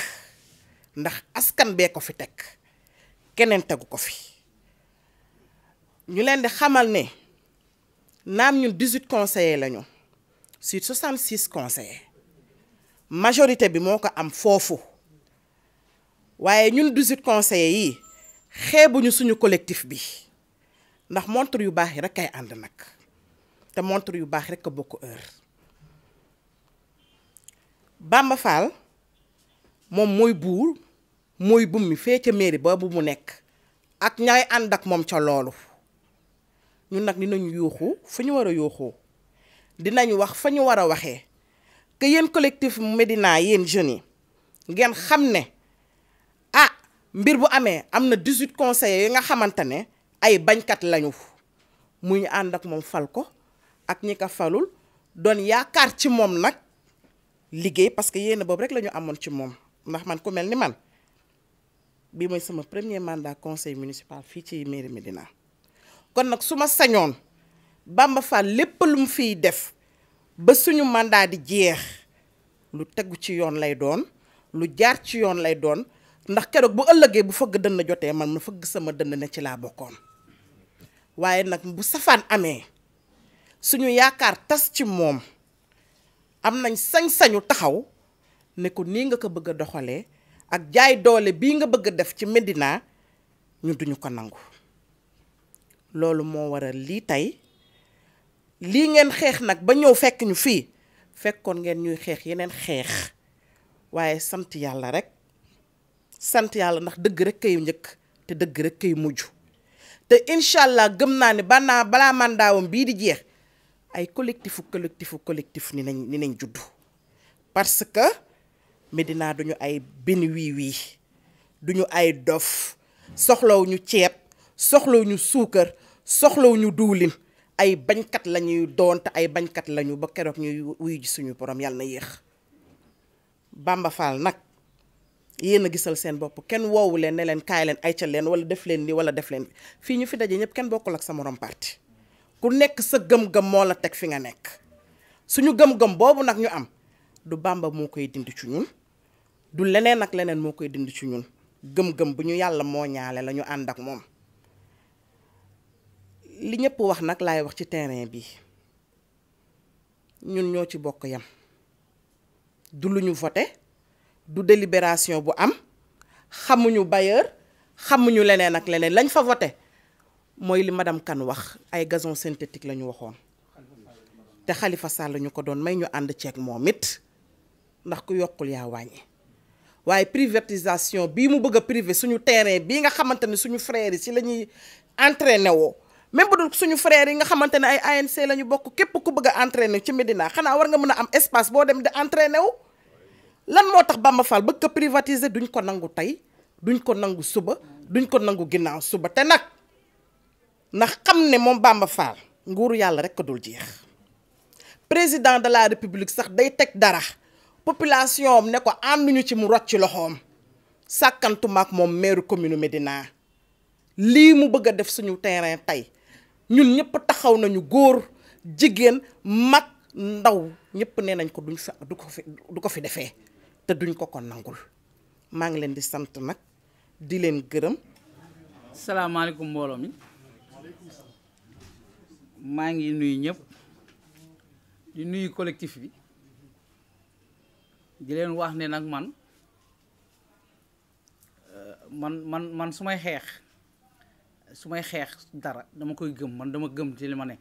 ndax askan bee ko fi teg keneen tegu ko fi ñu leen di xamal ne naam ñun 18 conseillers lañu sur 66 conseillers majorité bi moo ko am foofu waaye ñun 18 conseillers yi xeebuñu suñu collectif bi ndax montre yu baax yi rek kay ànd nag te montre yu baax rek a bokk heure Bamba Fall moom mooy buur mooy bummi fee ca mairie boobu mu nekk ak ñaay ànd ak moom ca loolu ñun nag dinañu yuuxu fu ñu war a yuuxoo dinañu wax fa ñu war a waxee que yéen collectif Médina yéen jeunes yi ngeen xam ne mbir bu amee am na 18 conseillers yi nga xamante ne ay bañkat lañu muy ñu ànd ak moom fal ko ak ñi ko falul doon yaakaar ci moom nag liggéey parce que yéen boobu rek la ñu amoon ci moom ndax man ku mel ni man bii mooy sama premier mandat conseil municipal fii ci mairie Médina kon nag su ma sañoon Bamba Fall lépp lu mu fiy def ba suñu mandat di jeex lu tegu ci yoon lay doon lu jaar ci yoon lay doon ndax keroog bu ëllëgee bu fëgg dënn jotee man ma fëgg sama dënn ne ci laa bokkoon waaye nag bu safaan amee suñu yaakaar tas ci moom am nañ sañ-sañu taxaw ne ko nii nga ko bëgg a doxalee ak jaay doole bii nga bëgg a def ci Médina ñu duñu ko nangu loolu moo waral lii tey lii ngeen xeex nag ba ñëw fekk ñu fii fekkoon ngeen ñuy xeex yeneen xeex waaye sant yàlla rek sant yàlla ndax dëgg rek kay njëkk te dëgg rek kay mujj te incha allah gëm naa ne balaa mandaawam bii di jeex ay collectif ni nañ juddu parce que Médina duñu ay benn wii duñu ay dof soxlaw ñu ceeb soxlaw ñu suukar soxlaw ñu duulin ay bañkat lañuy doon te ay bañkat lañu ba keroog ñuy wuyu ji suñu borom yàlla na yéex Bamba Fall nag yéen a gisal seen bopp kenn woowu leen ne leen kaay leen ayca leen wala def leen ni wala def leen fii ñu fi daje ñëpp kenn bokkul ak sa morom parti ku nekk sa gëm-gëm moo la teg fi nga nekk suñu gëm-gëm boobu nag ñu am du Bamba moo koy dindi ci ñun du leneen ak leneen moo koy dindi ci ñun gëm-gëm bu ñu yàlla moo ñaale la ñu ànd ak moom li ñëpp wax nag laay wax ci terrain bi ñun ñoo ci bokk yam du lu ñu voté du délibération bu am xamuñu bailleur xamuñu leneen ak leneen lañ fa voté mooy li madame Kane wax ay gazon synthétique la ñu waxoon te Khalifa Sall ñu ko doon may ñu ànd ceeg moom it ndax ku yokkul yaa wàññi waaye privatisation bii mu bëgg a privé suñu terrain bii nga xamante ne suñu frères yi ci la ñuy entraîné woo même bu dul suñu frères yi nga xamante ne ay ANC la ñu bokk képp ku bëgg a entraîné ci Médina xanaa war nga mën a am espace boo dem di entraîné wu lan moo tax Bamba Fall bëgg ko privatiser duñ ko nangu tey duñ ko nangu suba duñ ko nangu ginnaaw suba te nag ndax xam ne moom Bamba Fall nguuru yàlla rek ko dul jeex président de la république sax day teg dara population am ne ko ànduñu ci mu rocc ci loxoom sàkkantuma ak moom maire commune Médina lii mu bëgg a def suñu terrain tey ñun ñëpp taxaw nañu góor jigéen mag ndaw ñëpp nee nañ ko du ko fi defee te duñ ko nangul maa ngi leen di sant nag di leen gërëm. salaamaaleykum mbooloo mi maa ngi nuyu ñëpp di nuyu collectif bi di leen wax ne nag man su may xeex dara dama koy gëm man dama gëm ci li ma ne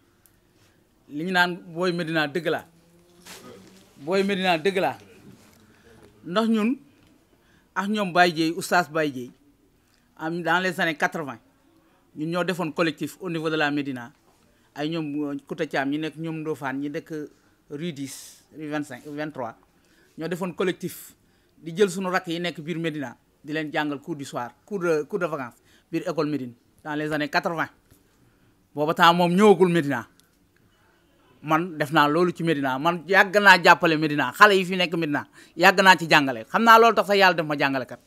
li ñu naan booy Médina dëgg laa ndax ñun ak ñoom Baye Dieye oustaz Baye Dieye am dans les années 80 ñun ñoo defoon collectif au niveau de la Médina ay ñoom Kouta Thiam ñi nekk ñoom Ndofane ñi nekk rue 10 rue 25 23 ñoo defoon collectif di jël suñu rakk yi nekk biir Médina di leen jàngal cours du soir cours de vacances biir école Médine dans les années 80 booba temps moom ñëwagul Médina man def naa loolu ci Médina man yàgg naa jàppale Médina xale yi fi nekk Médina yàgg naa ci jàngale xam naa loolu tax sax yàlla def ma jàngalekat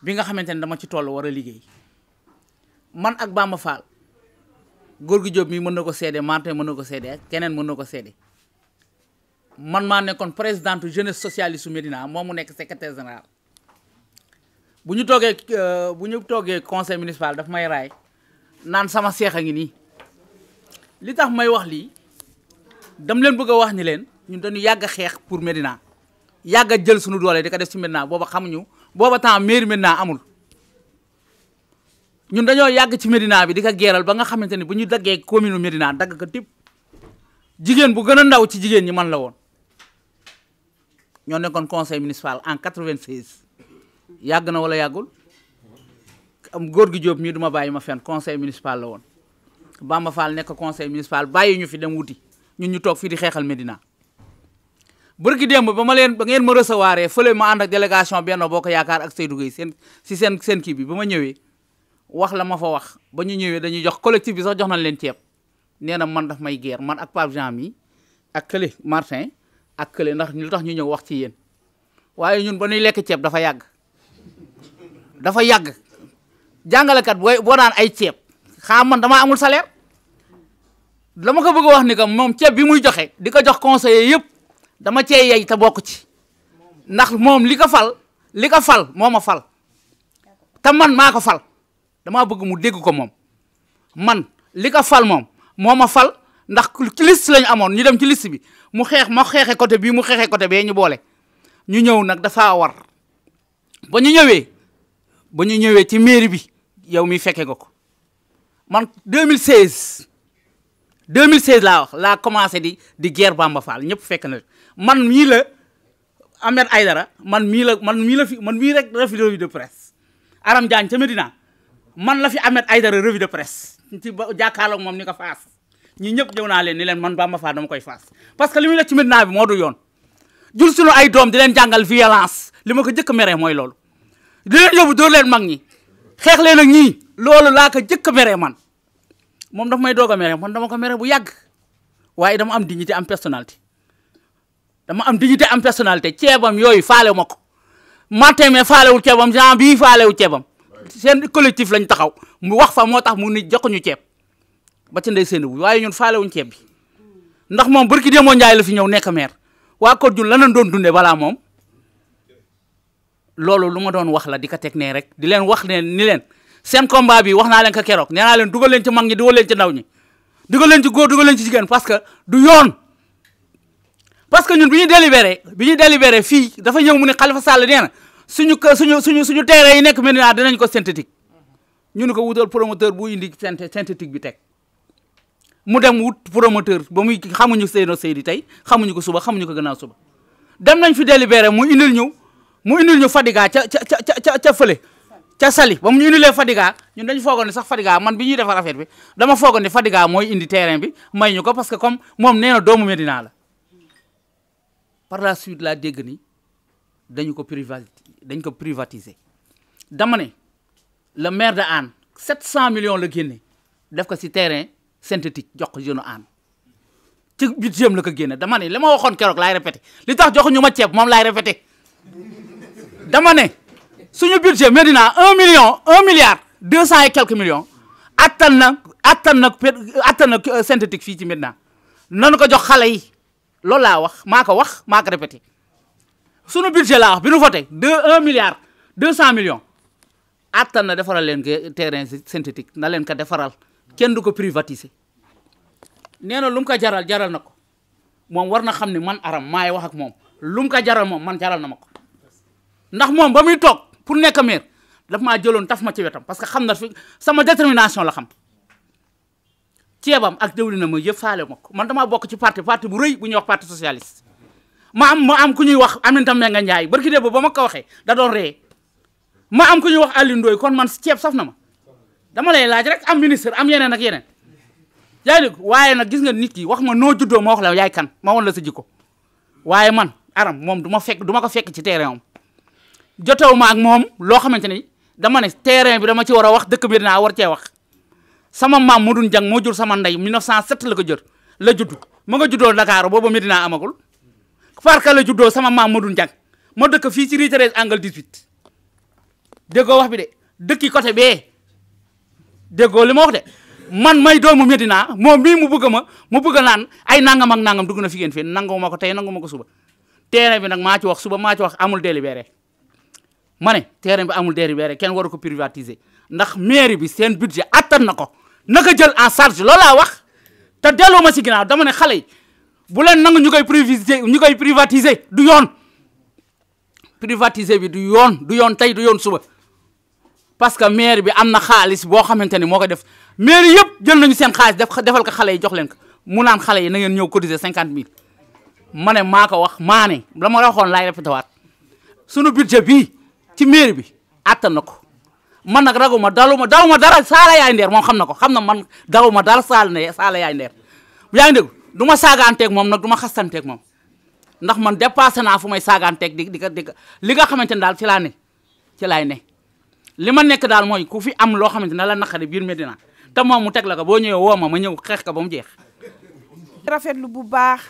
bi nga xamante ne dama ci toll war a liggéey man ak Bamba Fall góor gi Jóob mi mën na ko seede Martin mën na ko seede keneen mën na ko seede man maa nekkoon présidente jeunesse socialiste su Médina moom mu nekk secrétaire général bu ñu toogee conseil municipal daf may raay naan sama seex a ngi nii li tax may wax lii dam leen bëgg a wax ni leen ñun dañu yàgg a xeex pour Médina yàgg a jël suñu doole di ko def ci Médina booba xamuñu booba temps mairie Médina amul ñun dañoo yàgg ci Médina bi di ko geeral ba nga xamante ni bu ñu daggee commune Médina dagg ko tipp jigéen bu gën a ndaw ci jigéen ñi man la woon ñoo nekkoon conseil municipal en 96 yàgg na wala yàggul am góor gi Jóob mii duma bàyyi ma fenn conseil municipal la woon Bamba Fall nekk conseil municipal bàyyi ñu fi dem wuti ñun ñu toog fii di xeexal Médina bërki démb ba ngeen ma recevoir fële ma ànd ak délégation Benno Bokk Yaakaar ak Seydou Gueye seen kii bi ba ma ñëwee wax la ma fa wax ba ñu ñëwee dañuy jox collectif bi sax jox nañ leen ceeb nee na man daf may guerre man ak Pape Jean mi ak kële Martin ak kële ndax lu tax ñu ñëw wax ci yéen waaye ñun ba ñuy lekk ceeb dafa yàgg jàngalekat boo naan ay ceeb xam man damaa amul salaire dama ko bëgg a wax ni que moom ceeb bi muy joxe di ko jox conseiller yëpp dama cee yey te bokk ci ndax moom li ko fal moo ma fal te man maa ko fal damaa bëgg mu dégg ko moom man li ko fal moom moo ma fal ndax ci liste lañu amoon ñu dem ci liste bi mu xeex ma xeexe côté bii mu xeexe côté bee ñu boole ñu ñëw nag dafa war ba ñu ñëwee ci mairie bi yow mi fekke nga ko man 2016 laa wax laa commencé di guerre Bamba Fall ñëpp fekk na man mii la Ahmed Aïdara man mii rek la fi revue de presse Aram Diagne ca Médina man la fi Ahmed Aïdara revue de presse ci jàkkaarloog moom ni ko faas ñi ñëpp ñëw naa leen ni leen man Bamba Fall dama koy faas parce que li muy def ci Médina bi moo du yoon jul suñu ay doom di leen jàngal violence li ma ko jëkk mere mooy loolu di leen yóbbu dóor leen mag ñi xeex leen ak ñii loolu laa ko jëkk mere man moom daf may doog a mere man dama ko mere bu yàgg waaye dama am dignité am personnalité ceebam yooyu faale ma ko Martin mais faalewul ceebam Jean bii faalewul ceebam seen collectif lañ taxaw mu wax fa moo tax mu ni joxuñu ceeb ba ci ndey seen bu waaye ñun faalewuñ ceeb bi ndax moom barki Demba Ndiaye la fi ñëw nekk maire waa Côte d'Ivoire la nañ doon dundee balaa moom loolu lu ma doon wax la di ko teg nee rek di leen wax ne ni leen seen combat bi wax naa leen ko keroog nee naa leen dugal leen ci mag ñi dugal leen ci ndaw ñi dugal leen ci góor dugal leen ci jigéen parce que du yoon parce que ñun bi ñu délibéré fii dafa ñëw mu ne Khalifa Sall nee na suñu terrain yi nekk Médina dinañ ko synthétique ñu ne ko wutal promoteur bu indi synthétique bi teg mu dem wut promoteur ba muy xamuñu Seydi tey xamuñu ko suba xamuñu ko gannaaw suba dem nañ fi délibéré mu indil ñu Fadiga ca fële ca Sali ba mu ñu indilee Fadiga ñun dañu foogoon ne sax Fadiga man bi ñuy defar affaire bi dama foogoon ne Fadiga mooy indi terrain bi may ñu ko parce que comme moom nee na doomu Médina la par la suite laa dégg ni dañ ko privatiser dama ne le maire de Hann 700 millions la génne def ko ci terrain synthétique jox ko jeune Hann ci budget la ko génne dama ne li ma waxoon keroog laay répété li tax joxuñu ma ceeb moom laay répété dama ne suñu budget Médina 1 milliard 200 et quelques millions attan na synthétique fii ci Médina nanu ko jox xale yi loolu laa wax maa ko répété suñu budget laa wax bi nu voté 1 milliard 200 millions attan na defaral leen ko terrain synthétique na leen ko defaral kenn du ko privatiser nee na lu mu ko jaral na ko moom war na xam ne man Aram maay wax ak moom lu mu ko jaral moom man jaral na ma ko ndax moom ba muy toog pour nekk maire daf maa jëloon taf ma ci wetam parce que xam na fi sama détermination la xam ceebam ak diwlinam ma yëpp faale ma ko man damaa bokk ci parti bu rëy bu ñuy wax parti socialiste ma am ku ñuy wax Aminata Mbengue Ndiaye barki dee ba ma ko waxee da doon ree ma am ku ñuy wax Aliou Ndoye kon man ceeb saf na ma dama lay laaj rek am ministre am yeneen ak yeneen yaa ngi waaye nag gis nga nit ki wax ma noo juddoo ma wax la yaay kan ma won la sa jikko waaye man Aram moom du ma ko fekk ci terrain am jotewu ma ak moom loo xamante ni dama ne terrain bi dama ci war a wax dëkk bi dinaa war cee wax sama maam Modou Dieng moo jur sama ndey 1907 la juddu ma nga juddoo Dakar boobu Medina amagul Farka la juddoo sama maam Modou Dieng ma dëkk fii ci rue Thérèse angle 18 déggoo wax bi de dëkki côté bee déggoo li ma wax de man may doomu Medina moom mii mu bëgg naan ay nangam ak nangam dugg na fi ngeen fi nangu ma ko tey nangu ma ko suba terrain bi nag maa ci wax suba maa ci wax amul délibéré ma ne terrain bi amul délibéré kenn waru ko privatiser ndax mairie bi seen budget attan na ko naka jël en charge loolu laa wax te delloo ma si ginnaaw dama ne xale yi bu leen nangu ñu koy privatiser du yoon privatiser bi du yoon tey du yoon suba parce que maire bi am na xaalis boo xamante ni moo ko def maire yëpp jël nañu seen xaalis defal ko xale yi jox leen ko mu naan xale yi na ngeen ñëw cotiser 50 000 ma ne maa ko wax maa ne la ma waxoon laay répété waat sunu budget bii ci maire bi attan na ko man nag raguma daluma dara saala yaay ndeer moom xam na man daluma dara saala yaay ndeer yaa ngi dégg du ma saagaanteeg moom nag du ma xastanteeg moom ndax man dépassé naa fu may saagaanteeg di li nga xamante ne daal ci laay ne li ma nekk daal mooy ku fi am loo xamante ne la naqari biir Médina te moom mu teg la ko boo ñëwee woo ma ñëw xeex ko ba mu jeex. rafetlu bu baax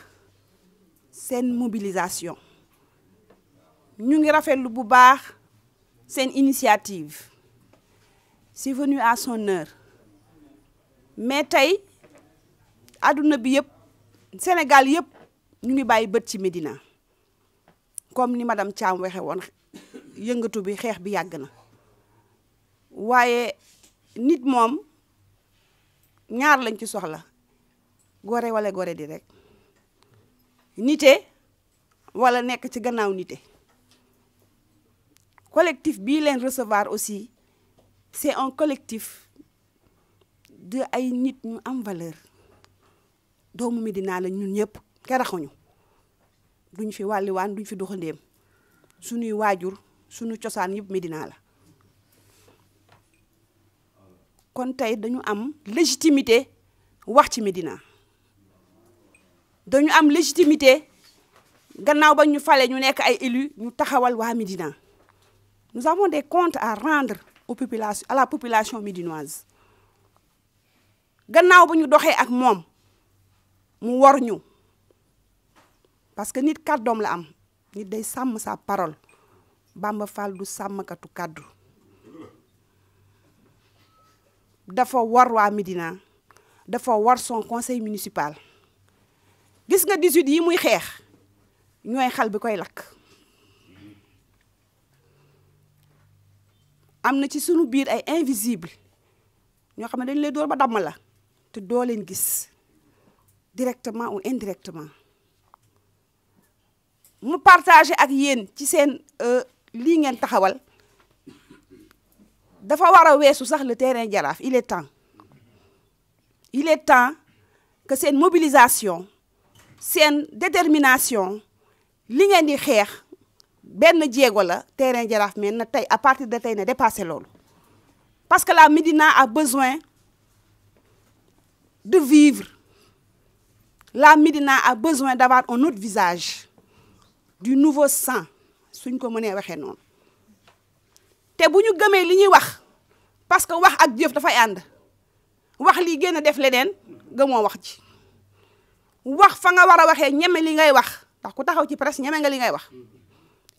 seen mobilisation ñu ngi rafetlu bu baax seen initiative c'est venu à son heure mais tey adduna bi yëpp Sénégal yëpp ñu ngi bàyyi bët ci Médina comme ni madame Thiam waxe woon yëngatu bi xeex bi yàgg na waaye nit moom ñaar lañ ci soxla gore wala gore di rek nite wala nekk ci gannaaw nite collectif bii leen recevoir aussi c'est un collectif de ay nit ñu am valeur doomu Médina la ñun ñëpp keraxuñu duñ fi wàlliwaan duñ fi doxandéem suñuy waajur suñu cosaan yëpp Médina la kon tey dañu am légitimité wax ci Médina dañu am légitimité gannaaw ba ñu fale ñu nekk ay élus ñu taxawal waa Médina nous avons des comptes à rendre à la population médinoise gannaaw ba ñu doxee ak moom mu war ñu parce que nit kàddoom la am nit day sàmm sa parole Bamba Fall du sàmmkatu kàddu dafa war waa Médina dafa war son conseil municipal gis nga 18 yi muy xeex ñooy xal bi koy lakk am na ci sunu biir ay invisible ñoo xam ne dañu lay door ba damm la te doo leen gis directement ou indirectement mu partagé ak yéen ci seen lii ngeen taxawal dafa war a weesu sax le terrain Jaraaf il est temps que seen mobilisation seen détermination li ngeen di xeex benn jéego la terrain Jaraaf mais na tey à partir de tey na dépassé loolu parce que la Médina a besoin de vivre la Médina a besoin d'avoir un autre visage du nouveau sang suñ ko mënee waxee noonu te bu ñu gëmee li ñuy wax parce que wax ak jëf dafay ànd wax lii gën a def leneen gëmoo wax ji wax fa nga war a waxee ñeme li ngay wax ndax ku taxaw ci presse ñeme nga li ngay wax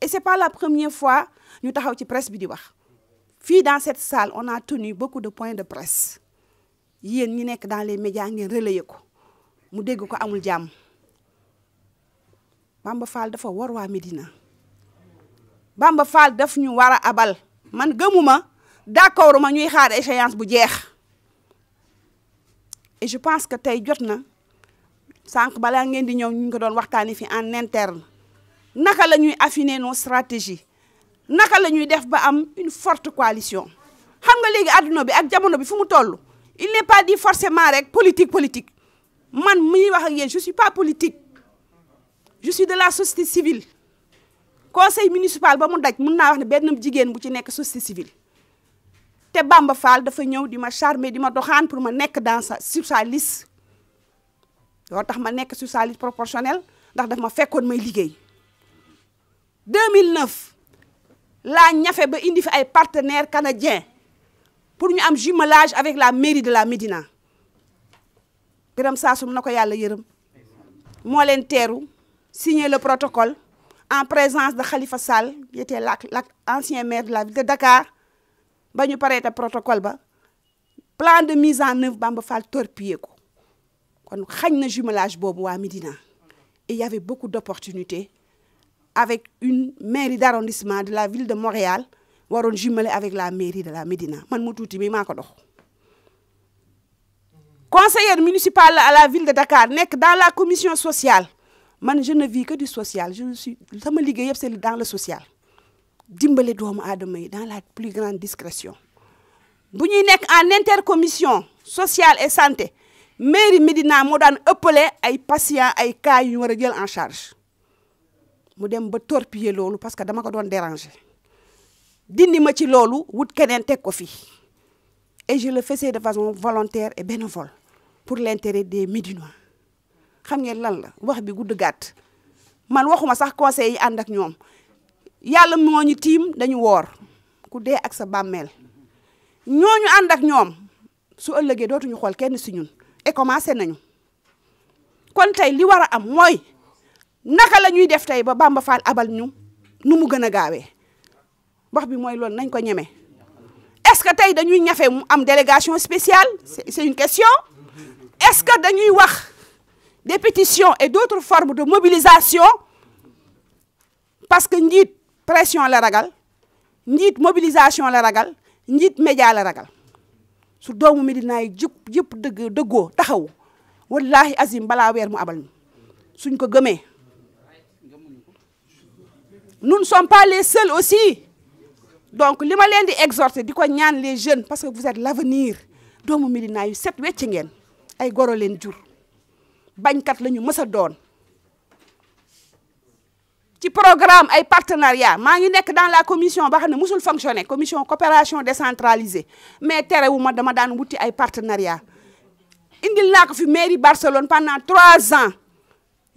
et c'est pas la première fois ñu taxaw ci presse bi di wax fii dans cette salle on a tenu beaucoup de points de presse yéen ñi nekk dans les médias ngeen relayer ko mu dégg ko amul jàmm Bamba Fall dafa war waa Médina Bamba Fall daf ñu war a abal man gëmuma d'accord ma ñuy xaar échéance bu jeex et je pense que tey jot na sànq balaa ngeen di ñëw ñu ngi ko doon waxtaanee fi en interne naka la ñuy affiner nos stratégies naka la ñuy def ba am une forte coalition xam nga léegi adduna bi ak jamono bi fu mu toll il n'est pas dit forcément rek politique man muy wax ak yéen je suis pas politique je suis de la société civile conseil municipal ba mu daj mun naa wax ne benn jigéen bu ci nekk société civile te Bamba Fall dafa ñëw di ma charmer di ma doxaan pour ma nekk sur sa liste loolu tax ma nekk sur sa liste proportionnelle ndax daf ma fekkoon may liggéey 2009 laa ñafe ba indi fi ay partenaires canadiens pour ñu am jumelage avec la mairie de la Médina Biram Saasum na ko yàlla yërëm moo leen teeru signer le protocole en présence de Khalifa Sall qui était l'ancien maire de la ville de Dakar ba ñu paree te protocole ba plan de mise en œuvre Bamba Fall torpillé ko kon xañ na jumelage boobu waa Médina et il y avait beaucoup d'opportunités avec une mairie d'arrondissement de la ville de Montréal waroon jumelé avec la mairie de la Médina man mu tuuti mi maa ko dox conseillère municipale à la ville de Dakar nekk dans la commission sociale man je ne vis que du social je suis sama liggéey yëpp c'est dans le social dimbale doomu aadama yi dans la plus grande discrétion bu ñuy nekk en intercommission sociale et santé mairie Médina moo daan ëppale ay patients ay cas yu ñu war a jël en charge mu dem ba torpiller loolu parce que dama ko doon déranger dindi ma ci loolu wut keneen teg ko fii et je le faisais de façon volontaire et bénévole pour l'intérêt des Médinois xam ngeen lan la wax bi gudd gàtt man waxuma sax conseil yi ànd ak ñoom yàlla moo ñu tiim dañu woor ku dee ak sa bàmmeel ñooñu ànd ak ñoom su ëllëgee dootuñu xool kenn si ñun et commencé nañu kon tey li war a am mooy naka la ñuy def tey ba Bamba Fall abal ñu nu mu gën a gaawee wax bi mooy loolu nañ ko ñeme est-ce que tey dañuy ñafe mu am délégation spéciale c'est une question est-ce que dañuy wax des pétitions et d'autres formes de mobilisation parce que njiit pression la ragal njiit mobilisation la ragal njiit média la ragal su doomu Médina yi yëpp dëggoo taxawu wallahi azim balaa weer mu abal ñu suñ ko gëmee nous ne sommes pas les seuls aussi donc li ma leen di exhorter di ko ñaan les jeunes parce que vous êtes l'avenir doomu Médina yu set wecc ngeen ay goro leen jur bañkat la ñu mës a doon ci programme ay partenariat maa ngi nekk dans la commission ba xam ne musul fonctionner commission coopération décentralisée mais terewu ma dama daan wuti ay partenariat indil naa ko fi mairie Barcelone pendant 3 ans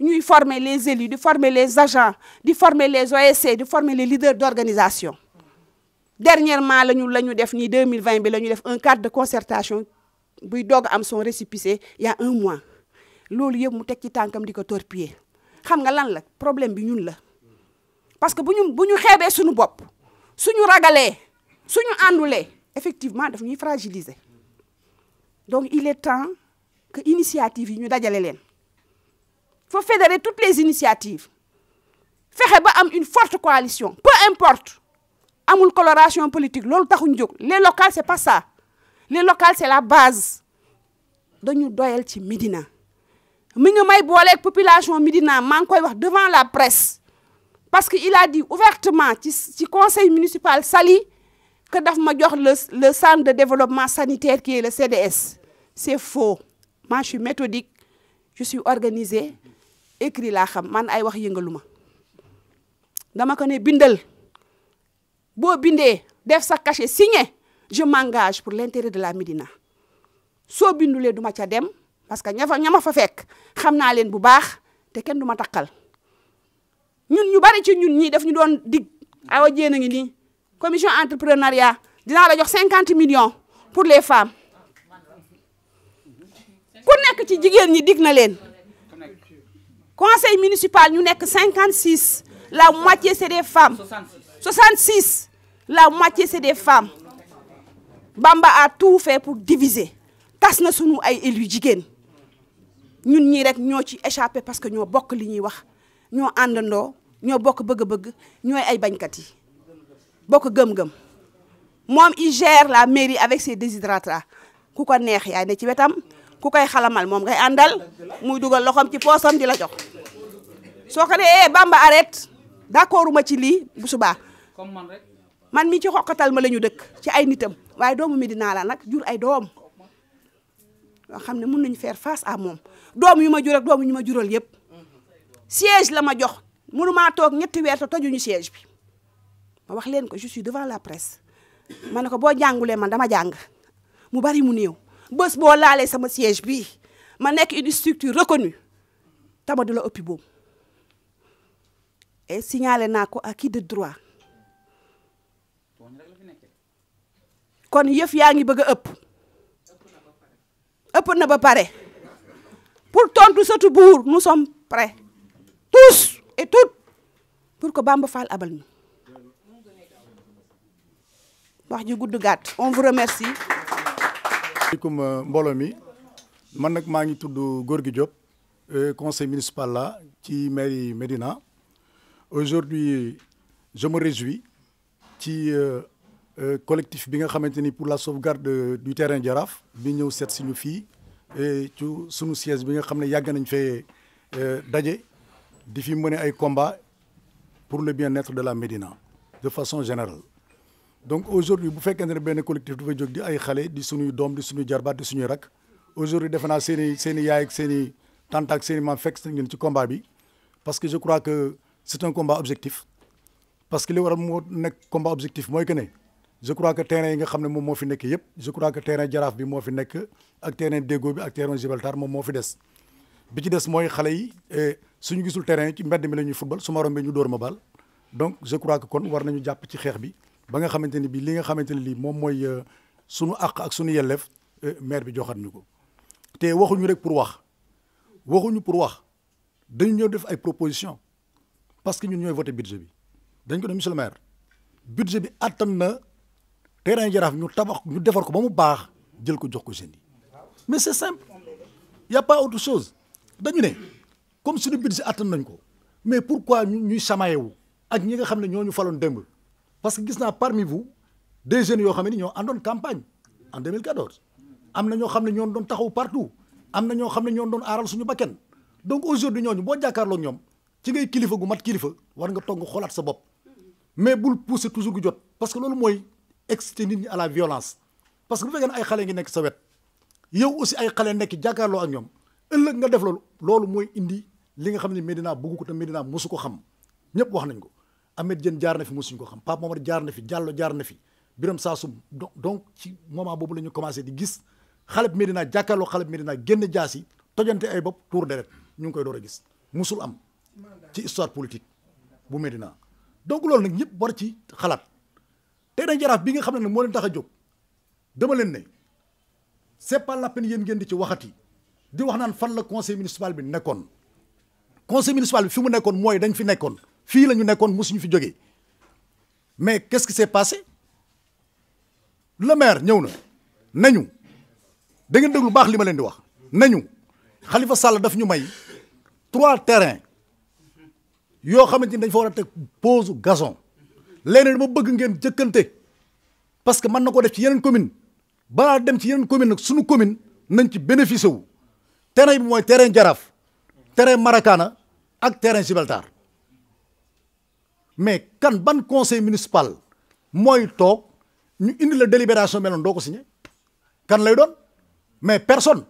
ñuy former les élus di former les agents di former les OSC di former les leaders d'organisation dernièrement la ñu def nii 2020 bi la ñu def un cadre de concertation buy doog am son récépissé il y a 1 mois loolu yëpp mu teg ci tànkam di ko torpiller xam nga lan la problème bi ñun la parce que bu ñu xeebee suñu bopp suñu ragalee suñu àndulee effectivement daf ñuy fragiliser donc il est temps que initiative yi ñu dajale leen faut fédérer toutes les initiatives fexe ba am une forte coalition peu importe amul coloration politique loolu taxuñ jóg les locales c'est pas ça les locales c'est la base dañu doyal ci Médina mi nga may booleeg population Médina maa ngi koy wax devant la presse parce que il a dit ouvertement ci conseil municipal Saly que daf ma jox le centre de développement sanitaire qui est le CDS c'est faux moi je suis méthodique je suis organisée écrit laa xam man ay wax yëngaluma dama ko ne bindal boo bindee def sa cachet signé je m'engage pour l'intérêt de la Médina soo bindulee duma ca dem parce que ña ma fa fekk xam naa leen bu baax te kenn du ma takkal ñun ñu bari ci ñun ñii daf ñu doon dig Awa Dieng a ngi nii commission entrepreneuriat dinaa la jox 50 millions pour les femmes ku nekk ci jigéen ñi dig na leen conseil municipal ñu nekk 56 la moitié c'est des femmes 66 la moitié c'est des femmes Bamba a tout fait pour diviser tas na sunu ay élus jigéen ñun ñii rek ñoo ci échappé parce que ñoo bokk li ñuy wax ñoo àndandoo ñoo bokk bëgg-bëgg ñooy ay bañkat yi bokk gëm-gëm moom il gère la mairie avec ses déshydratats ku ko neex yaay ne ci wetam ku koy xalamal moom ngay àndal muy dugal loxoom ci poosam di la jox soo ko nee Bamba arrête d'accord uma ci lii bu subaa man mi ci xoqatal ma la ñu dëkk ci ay nitam waaye doomu Médina la nag jur ay doom yoo xam ne mën nañu faire face à moom doom yu ma jur ak doom yu ma jural yëpp siège la ma jox mënumaa toog ñetti weer te tojuñu siège bi ma wax leen ko je suis devant la presse ma ne ko boo jàngulee man dama jàng mu bari mu néew bés boo laalee sama siège bii ma nekk une structure reconnue tama du la ëppi boobu et signalé naa ko à qui de droit kon yëf yaa ngi bëgg a ëpp na ba pare pour tontu sëtu buur nous sommes prêts tous et toutes pour que Bamba Fall abal ñu wax ji gudd gàtt on vous remercie. asalaamaaleykum mbooloo mi man nag maa ngi tudd Gorgui Diop conseil municipal la ci mairie Médina aujourd'hui je me réjouis ci collectif bi nga xamante ni pour la sauvegarde du terrain Jaraaf bi ñëw seet si ñu fii ci sunu siège bi nga xam ne yàgg nañ fee daje di fi mener ay combat pour le bien-être de la Médina de façon générale. Donc aujourd'hui bu fekkente ne benn collectif dafa jóg di ay xale di suñuy doom di suñuy jarbaat di suñuy rak aujourd'hui defe naa seen i yaay ak seen i tante ak seen i maam fekk ngeen ci combat bi parce que je crois que c'est un combat objectif parce que li waral moo nekk combat objectif mooy que ne je crois que terrain yi nga xam ne moom moo fi nekk yëpp je crois que terrain Jaraaf bi moo fi nekk ak terrain Déggo bi ak terrain Gibraltar moom moo fi des bi ci des mooy xale yi suñu gisul terrain ci mbedd mi la ñuy football su ma rombee ñu dóor ma bal donc je crois que kon war nañu jàpp ci xeex bi ba nga xamante ni bii li nga xamante ne lii moom mooy sunu àq ak sunu yelleef maire bi joxat ñu ko te waxuñu rek pour wax dañu ñëw def ay proposition parce que ñun ñooy voté budget bi dañ ko ne monsieur le maire budget bi attan na terrain Jaraaf ñu tabax ñu defar ko ba mu baax jël ko jox ko jeunes yi mais c'est simple y a pas autre chose dañu ne comme suñu budget attan nañ ko mais pourquoi ñuy samayewu ak ñi nga xam ne ñoo ñu faloon démb parce que gis naa parmi vous des jeunes yoo xam ne ñoo àndoon campagne en 2014 am na ñoo xam ne ñoo doon taxaw partout am na ñoo xam ne ñoo doon aaral suñu bakken donc aujourd'hui ñooñu boo jàkkaarloo ñoom ci ngay kilifa gu mat kilifa war nga toog nga xoolaat sa bopp mais bul pousser toujours gu jot parce que loolu mooy exciter nit ñi à la violence parce que bu fekkee ne ay xale ngi nekk sa wet yow aussi ay xale nekk jàkkaarloo ak ñoom ëllëg nga def loolu mooy indi li nga xam ne Médina bëgg ko te Médina mosu ko xam ñëpp wax nañ ko Ahmed Diène jaar na fi mosuñu ko xam Pape Momar jaar na fi Diallo jaar na fi Biram Saasum donc ci moment boobu la ñu commencé di gis xale bi Médina jàkkaarloo xale bi Médina génn jaas yi tojante ay bopp tour deret ñu ngi koy door a gis musul am ci histoire politique bu Médina donc loolu nag ñëpp war ci xalaat terrain Jaraaf bi nga xam ne nag moo leen tax a jóg dama leen ne c'est pas la peine yéen ngeen di ci waxati di wax naan fan la conseil municipal bi nekkoon conseil municipal bi fi mu nekkoon mooy dañ fi nekkoon fii la ñu nekkoon mosuñu fi jógee mais qu'est-ce qui s'est passé le maire ñëw na nañu da ngeen déglu baax li ma leen di wax nañu Khalifa Sall daf ñu may 3 terrains yoo xamante ni dañ fa war a teg pose gazon léegi dama bëgg ngeen jëkkante parce que mën na ko def ci yeneen commune balaa dem ci yeneen commune nag suñu commune nañ ci bénéficier wu terrain bi mooy terrain Jaraaf terrain Maracana ak terrain Gibraltar mais kan ban conseil municipal mooy toog ñu indi la délibération meloon doo ko signé kan lay doon mais personne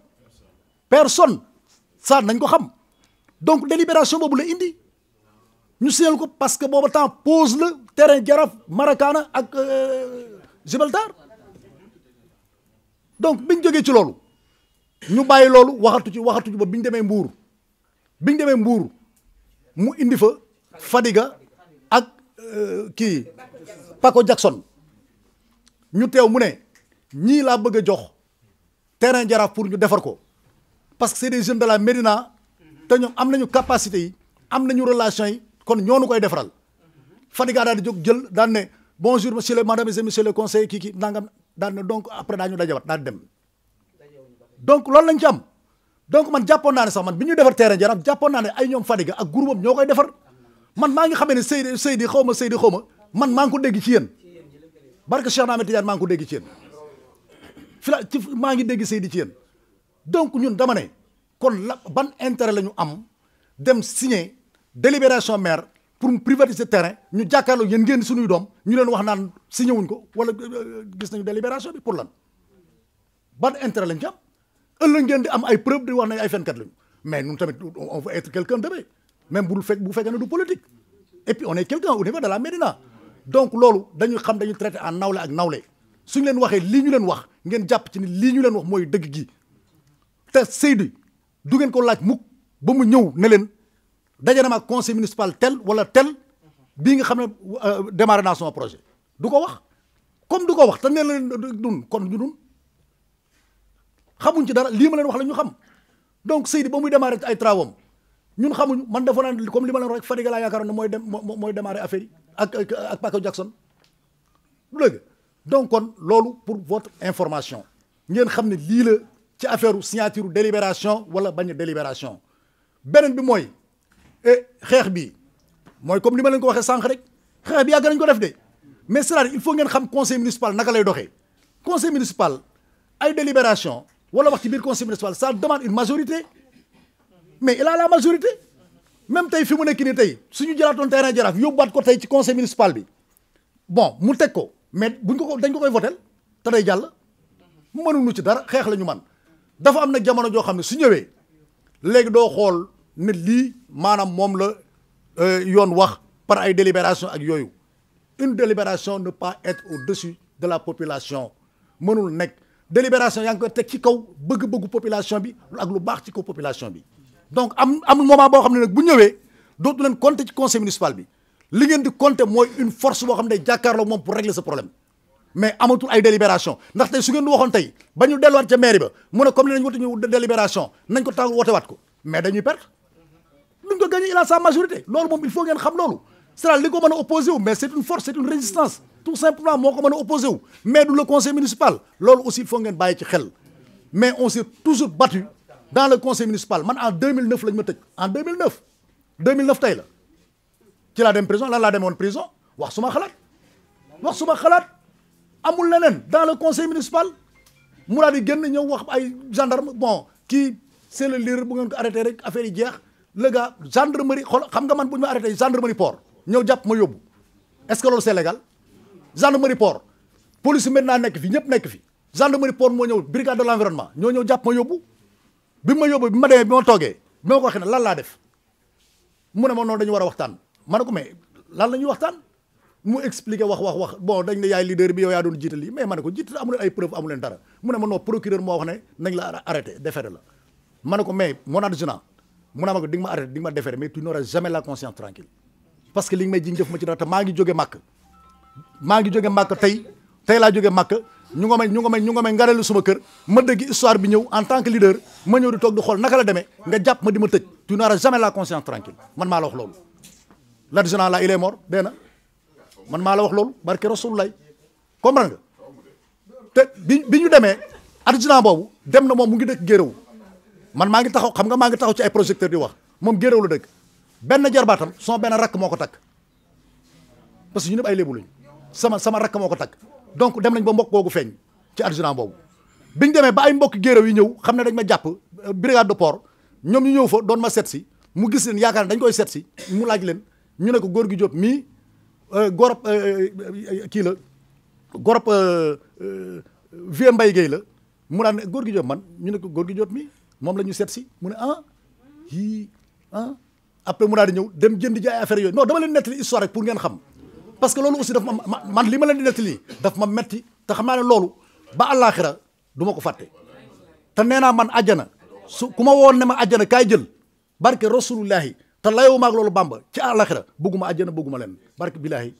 ça nañ ko xam donc délibération boobu la indi ñu signal ko parce que booba temps pose la terrain Jaraaf Maracana ak Gibraltar donc biñ jógee ci loolu ñu bàyyi loolu waxatu ci ba biñ demee Mbuur mu indi fa Fadiga ak Paco Jackson ñu teew mu ne ñii laa bëgg a jox terrain Jaraaf pour ñu defar ko parce que c'est des jeunes de la Médina te ñoom am nañu capacité yi am nañu relation yi kon ñoonu koy defaral Fadiga daal di jóg jël daan ne bonjour monsieur le madame et monsieur le conseiller kii nangam daan ne donc après daañu dajawaat daal di dem donc loolu lañ ci am donc man jàppoon naa ne sax man bi ñuy defar terrain Jaraaf jàppoon naa ne ay ñoom Fadiga ak groupe am ñoo koy defar man maa ngi xamee ne Seydi xaw ma man maa ngi ko dégg ci yéen barke Cheikh Ahmed Tidiane maa ngi ko dégg ci yéen maa ngi dégg Seydi ci yéen donc ñun dama ne kon la ban intérêt la ñu am dem signer délibération maire pour mu privatiser terrain ñu jàkkaarloo yéen ngeen suñuy doom ñu leen wax naan signé wuñ ko wala gis nañu délibération bi pour lan ban intérêt lañ ci am ëllëg ngeen di am ay preuve di wax nañ ay fenkat lañu mais ñun tamit on veut être quelqu'un de bien même bu fekkee ne du politique et puis on est quelqu'un au niveau de la Médina donc loolu dañu xam dañu traité en nawle ak nawle suñu leen waxee lii ñu leen wax ngeen jàpp ci ni lii ñu leen wax mooy dëgg gi te Seydou du ngeen ko laaj mukk ba mu ñëw ne leen daje na ma conseil municipal tel wala tel bii nga xam ne démarré naa sama projet du ko wax comme du ko wax te ne leen dun kon ñu dun xamuñ ci dara lii ma leen wax la ñu xam donc Seydou ba muy démarré ay travaux ñun xamuñu man defoon naa comme li ma leen wax rek Fadiga laa yaakaaroon ne mooy démarré affaire yi ak Paco Jackson du dëgg donc kon loolu pour votre information ngeen xam ne lii la ci affaire signature délibération wala bañ a délibération beneen bi mooy xeex bi mooy comme li ma leen ko waxee sànq rek xeex bi yàgg nañ ko def de mais c'est-à-dire il faut ngeen xam conseil municipal naka lay doxee conseil municipal ay délibération wala wax ci biir conseil municipal ça demande une majorité mais il a la majorité même tey fi mu nekk nii tey suñu jëlaatoon terrain Jaraaf yóbbuwaat ko tey ci conseil municipal bi bon mu teg ko mais buñ ko dañ ko koy votel te day jàll mënuñu ci dara xeex la ñu man dafa am nag jamono joo xam ne su ñëwee léegi doo xool ne lii maanaam moom la yoon wax par ay délibération ak yooyu une délibération ne pas être au-dessus de la population mënul nekk délibération yaa ngi koy teg ci kaw bëgg-bëggu population bi ak lu baax ci kaw population bi donc am moment boo xam ne nag bu ñëwee dootu leen compter ci conseil municipal bi li ngeen di compter mooy une force boo xam ne day jàkkaarloo moom pour régler ce problème mais amatul ay délibération ndax tey su ngeen di waxoon tey ba ñu delluwaat ca mairie ba mu ne comme ne nañ wote ñu délibération nañ ko taw wotewaat ko mais dañuy perdre duñ ko gagné il a sa majorité loolu moom il faut ngeen xam loolu c'est-à-dire li ko mën a opposé wu mais c'est une force c'est une résistance tout simplement moo ko mën a opposé wu mais du le conseil municipal loolu aussi il faut ngeen bàyyi ci xel mais on s'est toujours battu dans le conseil municipal man en 2009 lañ ma tëj en 2009 tey la ci laa dem prison lan laa demoon prison wax suma xalaat amul leneen dans le conseil municipal mu daal di génn ñëw wax ay gendarme bon kii c'est le leader bu ngeen ko arrêté rek affaire yi jeex le gars gendarmerie xool xam nga man bu ñu ma arrêté gendarmerie port ñëw jàpp ma yóbbu est-ce que loolu c'est légal gendarmerie port police maintenant nekk fi ñëpp nekk fi gendarmerie port moo ñëw brigade de l'environnement ñoo ñëw jàpp ma yóbbu bi ma demee bi ma toogee bi ma ko waxee ne lan laa def mu ne ma noonu dañu war a waxtaan ma ne ko mais lan la ñuy waxtaan mu expliqué wax bon dañ ne yaay leader bi yow yaa doon jiital lii mais ma ne ko jiital amu leen ay preuve amu leen dara mu ne ma non procureur moo wax ne nañ la arrêté déféré la ma ne ko mais mon adjudant mu ne ma ko di nga ma arrêté di nga ma déféré mais tu n'auras jamais la conscience tranquille parce que li nga may jiñ def ma ci dara te maa ngi jóge màkk tey laa jóge màkk ñu nga may ngarelu suma kër ma dégg histoire bi ñëw en tant que leader ma ñëw di toog di xool naka la demee nga jàpp ma di ma tëj tu n'auras jamais la conscience tranquille man maa la wax loolu l'adjudant là il est mort dee na man maa la wax loolu barke Rasulullah comprendre nga te bi ñu demee adjudant boobu dem na moom mu ngi dëkk Guéréo man maa ngi taxaw ci ay projecteur di wax moom Guéréo la dëkk benn jarbaatam son benn rakk moo ko takk parce que ñu ñëpp ay lébu lañu sama rakk moo ko takk donc dem nañ ba mbokk googu feeñ ci adjudant boobu biñ demee ba ay mbokk Guéréo yi ñëw xam ne dañ ma jàpp brigade de port ñoom ñu ñëw fa doon ma seet si mu gis leen yaakaar ne dañ koy seet si mu laaj leen ñu ne ko góor gi Diop mii gorop kii la gorop vie Mbaye Guèye la mu naan góor gi Diop man ñu ne ko góor gi Diop mii moom la ñu seet si mu ne après mu daal di ñëw dem jënd ji ay affaire yooyu non dama leen nettali histoire rek pour ngeen xam parce que loolu aussi daf ma man li ma leen di nettali daf ma metti te xam naa ne loolu ba àllaaxira du ma ko fàtte te nee naa man àjjana su ku ma woon ne ma àjjana kaay jël barke rasulullahi te layoo maag loolu Bamba ci àllaaxira bëgguma àjjana bëgguma leen barke billaahi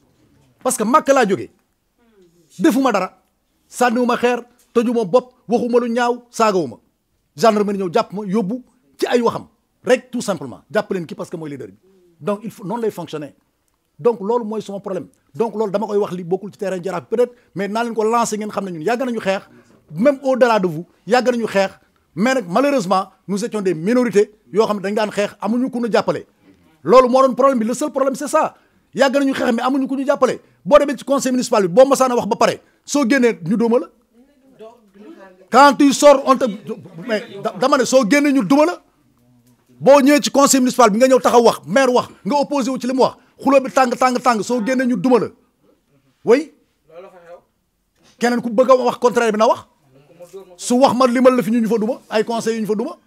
parce que Makka laa jógee defuma dara sànniwuma xeer tojuma bopp waxuma lu ñaaw saagawuma gendarmerie ñëw jàpp ma yóbbu ci ay waxam rek tout simplement jàpp leen ki parce que mooy leader bi donc il faut noonu lay fonctionner donc loolu mooy sama problème donc loolu dama koy wax li bokkul ci terrain Jaraaf peut-être mais naa leen ko lancer ngeen xam ne ñun yàgg nañu xeex même au-delà de vous yàgg nañu xeex mais nag malheureusement nous étions des minorités yoo xam ne dañ daan xeex amuñu ku ñu jàppale loolu moo doon problème bi le seul problème c'est ça yàgg nañu xeex mais amuñu ku ñu jàppale boo demee ci conseil municipal bi boo masaana wax ba pare soo génnee ñu duma la quand tu sors on te mais dama ne soo génnee ñu duma la boo ñëwee ci conseil municipal bi nga ñëw taxaw wax maire wax nga opposé wu ci li mu wax xuloo bi tàng soo génnee ñu duma la oui keneen ku bëgg a wax contraire bi na wax su wax ma limal la fi ñu fa duma ay conseils yu ñu fa duma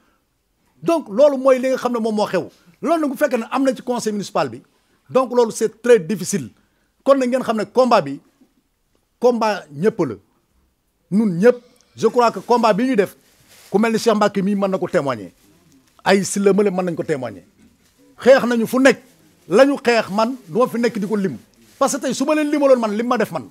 donc loolu mooy li nga xam ne moom moo xew loolu nag bu fekkee ne am na ci conseil municipal bi donc loolu c'est très difficile kon nag ngeen xam ne combat bi combat ñëpp la nun ñëpp je crois que combat bi ñuy def ku mel ni Cheikh Mbacké mii mën na ko témoigner ay si la mële mën nañ ko témoigner xeex nañu fu nekk la ñu xeex man du ma fi nekk di ko lim parce que tey su ma leen limaloon man lim ma def man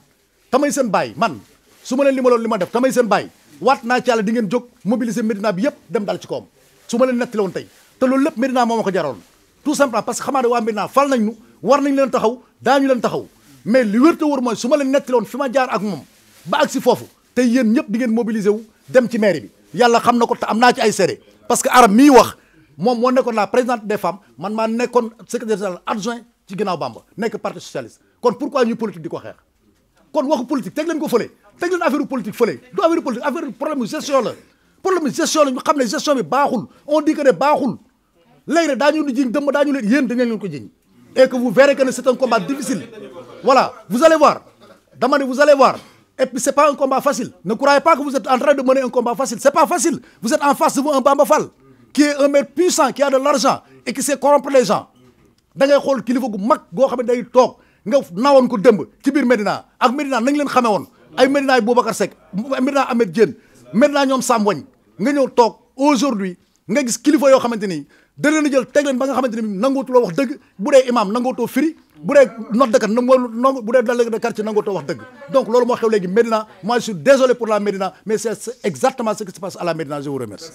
tamay seen bàyyi man su ma leen limaloon li ma def tamay seen bàyyi waat naa ci yàlla di ngeen jóg mobiliser Médina bi yëpp dem dal ci kawam su ma leen nettali woon tey te loolu lépp Médina moo ma ko jaroon tout simplement parce que xamaa ne waa Médina fal nañ ñu war nañ leen taxaw daañu leen taxaw mais li wér te wóor mooy su ma leen nettali woon fi ma jaar ak moom ba ak si foofu te yéen ñëpp di ngeen mobiliser wu dem ci mairie bi yàlla xam na ko te am naa ci ay seede parce que arab mii wax moom moo nekkoon la présidente des femmes man maa nekkoon secrétaire général adjoint ci ginnaaw Bamba nekk parti socialiste kon pourquoi ñuy politique di ko xeex kon waxu politique teg leen ko fële teg leen affaire politique fële du affaire politique affaire problème gestion la problème gestion la ñu xam ne gestion bi baaxul on dit que ne baaxul léegi nag daañu di jiñ dëmm daañu leen yéen da ngeen leen ko jiñ et que vous verrez que c'est un combat difficile voilà vous allez voir dama ne vous allez voir et puis c'est pas un combat facile ne croyez pas que vous êtes en train de mener un combat facile c'est pas facile vous êtes en face de vous un Bamba Fall qui est un maire puissant qui a de l'argent et qui sait corrompre les gens da ngay xool kilifa gu mag goo xam ne day toog nga nawoon ko dëmb ci biir Médina ak Médina nañ leen xamee woon ay Médina yi Boubacar Seck Médina Ahmed Diène Médina ñoom Sam Wagne nga ñëw toog aujourd'hui nga gis kilifa yoo xamante ni da leen a jël teg leen ba nga xamante ni nangootuloo wax dëgg bu dee imam nangootoo firi bu dee noddekat nango bu dee délégué de quartier nangootoo wax dëgg donc loolu moo xew léegi Médina moi je suis désolé pour la Médina mais c'est exactement ce qui se passe à la Médina je vous remercie